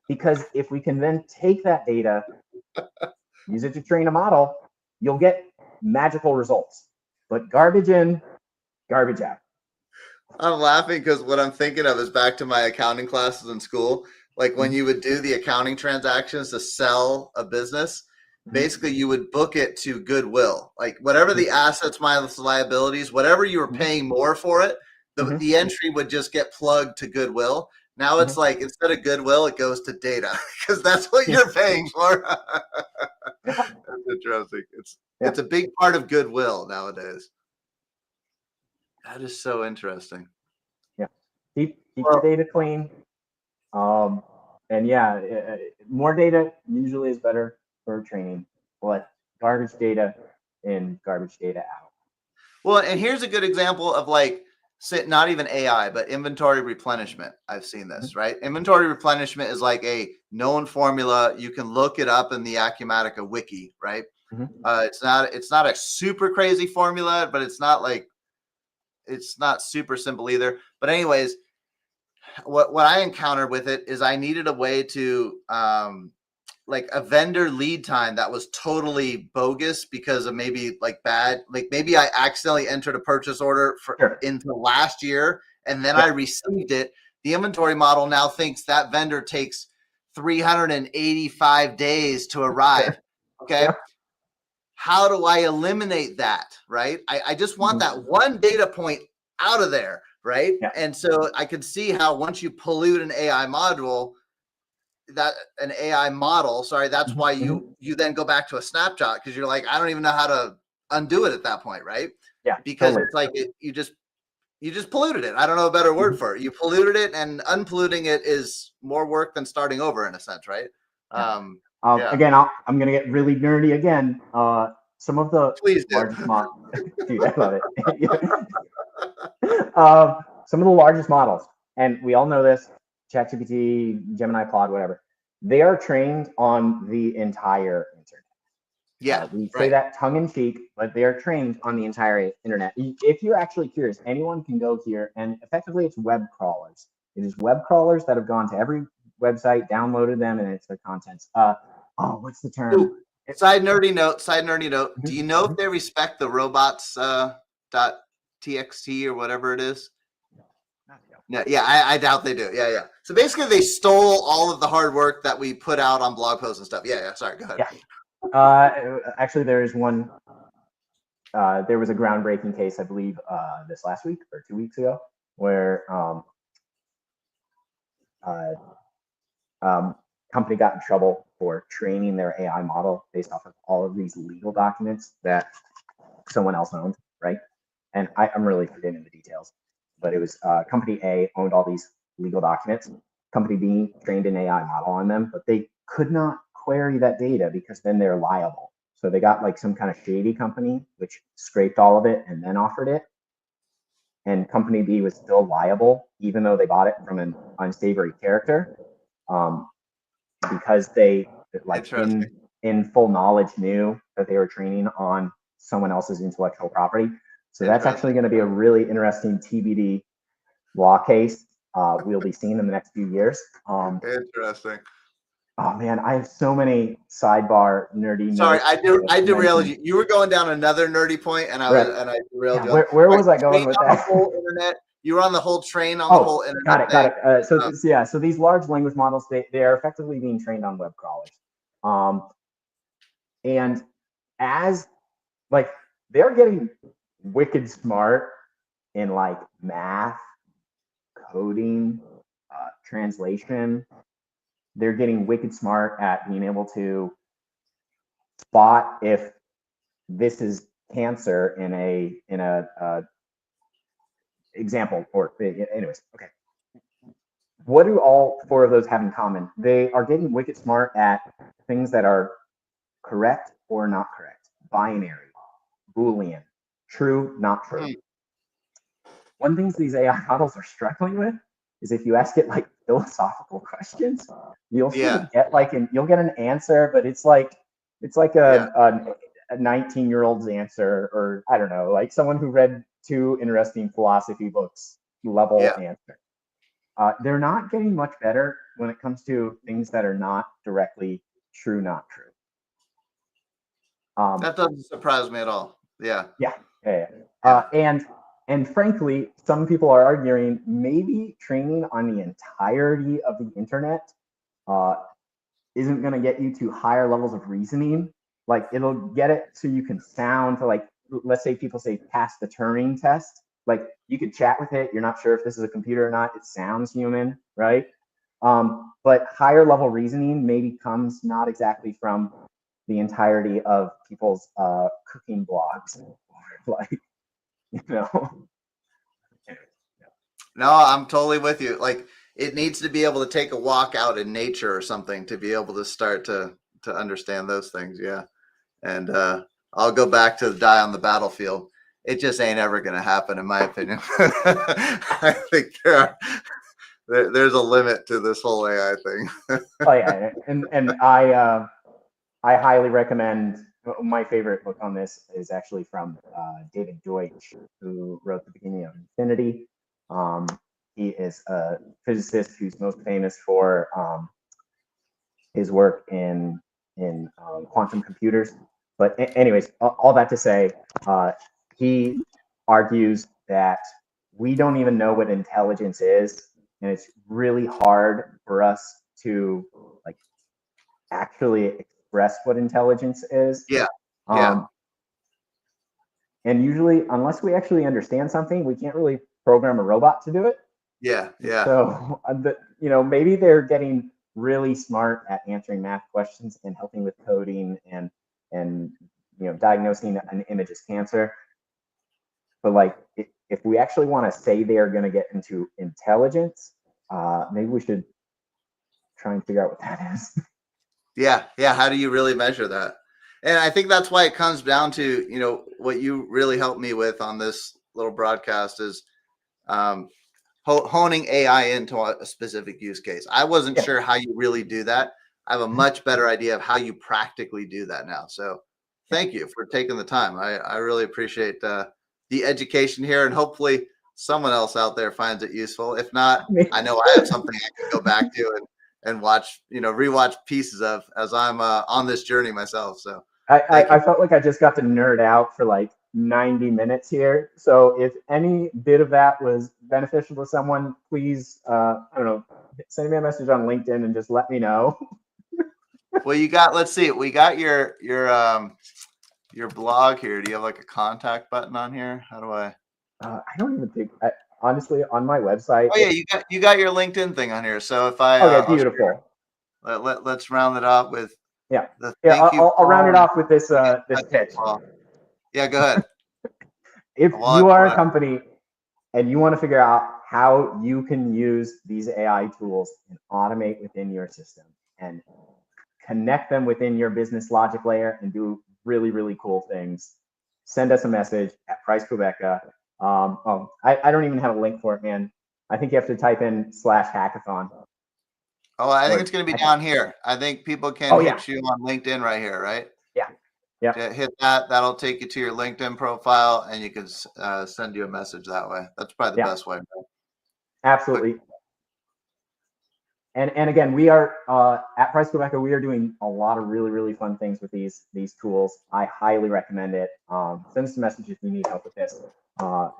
Because if we can then take that data, use it to train a model, you'll get magical results. But garbage in, garbage out. I'm laughing because what I'm thinking of is back to my accounting classes in school. Like when you would do the accounting transactions to sell a business, basically you would book it to goodwill. Like whatever the assets minus liabilities, whatever you were paying more for it, the entry would just get plugged to goodwill. Now it's like instead of goodwill, it goes to data because that's what you're paying for. That's interesting. It's a big part of goodwill nowadays. That is so interesting. Yeah, keep your data clean. And yeah, more data usually is better for training, but garbage data in, garbage data out. Well, and here's a good example of like, not even AI, but inventory replenishment. I've seen this, right? Inventory replenishment is like a known formula. You can look it up in the Acumatica wiki, right? It's not a super crazy formula, but it's not super simple either. But anyways, what I encountered with it is I needed a way to like a vendor lead time that was totally bogus because of maybe like bad, like maybe I accidentally entered a purchase order into last year and then I received it. The inventory model now thinks that vendor takes 385 days to arrive. Okay. How do I eliminate that? Right. I just want that one data point out of there. Right. And so I could see how once you pollute an AI model, that's why you then go back to a snapshot because you're like, I don't even know how to undo it at that point, right? Because it's like you just polluted it. I don't know a better word for it. You polluted it, and unpolluting it is more work than starting over in a sense, right? Again, I'm gonna get really nerdy again. Some of the largest models, dude, I love it. Some of the largest models, and we all know this, ChatGPT, Gemini, Claude, whatever, they are trained on the entire internet. We say that tongue in cheek, but they are trained on the entire internet. If you're actually curious, anyone can go here, and effectively it's web crawlers. It is web crawlers that have gone to every website, downloaded them, and it's their contents. What's the term? Ooh, side nerdy note. Do you know if they respect the robots .txt or whatever it is? No, yeah, I doubt they do. Yeah. So basically, they stole all of the hard work that we put out on blog posts and stuff. Yeah. Sorry, go ahead. Actually, there is one. There was a groundbreaking case, I believe, this last week or 2 weeks ago, where company got in trouble for training their AI model based off of all of these legal documents that someone else owned, right? And I'm really forgetting the details, but it was company A owned all these legal documents. Company B trained an AI model on them, but they could not query that data because then they're liable. So they got like some kind of shady company which scraped all of it and then offered it. And company B was still liable, even though they bought it from an unsavory character, because they like in full knowledge knew that they were training on someone else's intellectual property. So that's actually going to be a really interesting TBD law case we'll be seeing in the next few years. Interesting. Oh man, I have so many sidebar nerdy. Sorry, I derailed you. You were going down another nerdy point, and I derailed you. Where was I going with that? The whole internet. You were on the whole train on the whole internet. Got it. So these large language models, they are effectively being trained on web crawlers, and as like they're getting wicked smart in like math, coding, translation. They're getting wicked smart at being able to spot if this is cancer in a example, or anyways, okay. What do all 4 of those have in common? They are getting wicked smart at things that are correct or not correct, binary, Boolean, true, not true. One thing these AI models are struggling with is if you ask it like philosophical questions, you'll sort of get like you'll get an answer, but it's like a 19-year-old's answer, or I don't know, like someone who read 2 interesting philosophy books level answer. They're not getting much better when it comes to things that are not directly true, not true. That doesn't surprise me at all. Yeah. And frankly, some people are arguing maybe training on the entirety of the internet isn't going to get you to higher levels of reasoning. Like it'll get it so you can sound to, like, let's say people say pass the Turing test. Like you could chat with it. You're not sure if this is a computer or not. It sounds human, right? But higher level reasoning maybe comes not exactly from the entirety of people's cooking blogs, like, you know. No, I'm totally with you. Like it needs to be able to take a walk out in nature or something to be able to start to understand those things. Yeah. And I'll go back to die on the battlefield. It just ain't ever going to happen, in my opinion. I think there's a limit to this whole AI thing. Oh yeah, and I highly recommend. My favorite book on this is actually from David Deutsch, who wrote The Beginning of Infinity. He is a physicist who's most famous for his work in quantum computers. But anyways, all that to say, he argues that we don't even know what intelligence is, and it's really hard for us to like actually express what intelligence is. Yeah. And usually, unless we actually understand something, we can't really program a robot to do it. Yeah. So, maybe they're getting really smart at answering math questions and helping with coding and diagnosing an image as cancer. But like, if we actually want to say they are going to get into intelligence, maybe we should try and figure out what that is. Yeah. How do you really measure that? And I think that's why it comes down to, what you really helped me with on this little broadcast is honing AI into a specific use case. I wasn't sure how you really do that. I have a much better idea of how you practically do that now. So thank you for taking the time. I really appreciate the education here, and hopefully someone else out there finds it useful. If not, I know I have something I can go back to and watch, rewatch pieces of as I'm on this journey myself. So I felt like I just got to nerd out for like 90 minutes here. So if any bit of that was beneficial to someone, please, I don't know, send me a message on LinkedIn and just let me know. Well, let's see, we got your blog here. Do you have like a contact button on here? How do I don't even think, honestly, on my website. Oh yeah, you got your LinkedIn thing on here. So if I okay, beautiful. Let's round it up with I'll round it off with this this pitch. Yeah, go ahead. If you are a company and you want to figure out how you can use these AI tools and automate within your system and connect them within your business logic layer and do really, really cool things, send us a message at Price Quebeca. I don't even have a link for it, man. I think you have to type in /hackathon. Oh, I think it's going to be down here. I think people can hit you on LinkedIn right here, right? Yeah. Hit that. That'll take you to your LinkedIn profile, and you can send you a message that way. That's probably the best way. Right? Absolutely. And again, we are at Price Quebeca. We are doing a lot of really, really fun things with these tools. I highly recommend it. Send us a message if you need help with this.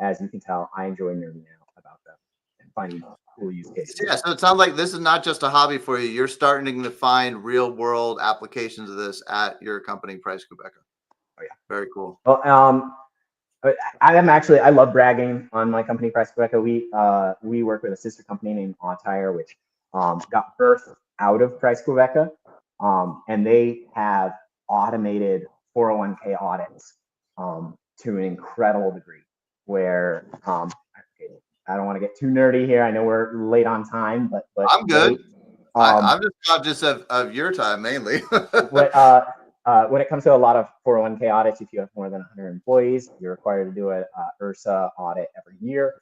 As you can tell, I enjoy nerding out about them and finding cool use cases. Yeah, so it sounds like this is not just a hobby for you. You're starting to find real world applications of this at your company, Price Quebeca. Oh yeah, very cool. Well, I love bragging on my company, Price Quebeca. We work with a sister company named Ontire, which got birthed out of Price Quebeca, and they have automated 401k audits to an incredible degree. Where okay, I don't want to get too nerdy here. I know we're late on time, but I'm good. I'm just conscious of your time mainly. When it comes to a lot of 401k audits, if you have more than 100 employees, you're required to do a URSA audit every year.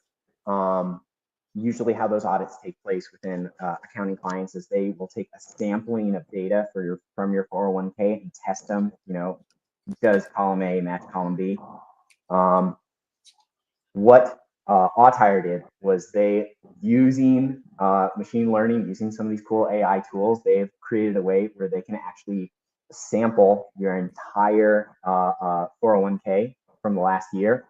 Usually how those audits take place within accounting clients is they will take a sampling of data from your 401k and test them, does column A match column B? What Autire did was they, using machine learning, using some of these cool AI tools, they've created a way where they can actually sample your entire 401k from the last year.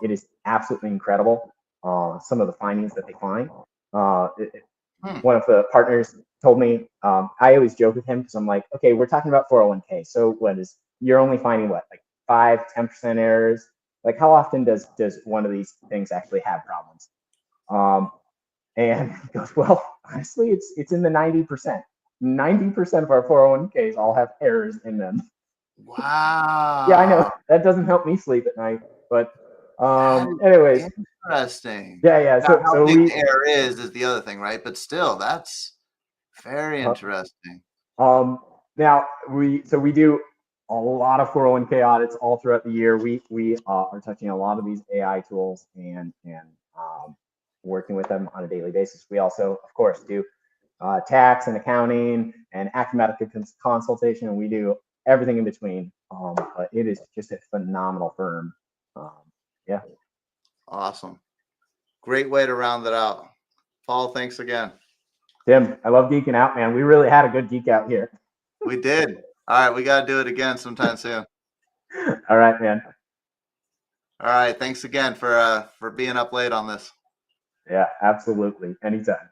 It is absolutely incredible. Some of the findings that they find. One of the partners told me, I always joke with him because I'm like, okay, we're talking about 401k. So you're only finding what, like 5-10% errors? Like, how often does one of these things actually have problems? And he goes, well, honestly, it's in the 90%. 90% of our 401ks all have errors in them. Wow. Yeah, I know that doesn't help me sleep at night, but anyways. Interesting. Yeah. Now, how big the error is the other thing, right? But still, that's very interesting. Now we do a lot of 401k audits all throughout the year. We are touching a lot of these AI tools and working with them on a daily basis. We also, of course, do tax and accounting and Acumatica consultation, and we do everything in between. But it is just a phenomenal firm. Yeah. Awesome. Great way to round it out. Paul, thanks again. Tim, I love geeking out, man. We really had a good geek out here. We did. All right, we got to do it again sometime soon. All right, man. All right, thanks again for being up late on this. Yeah, absolutely. Anytime.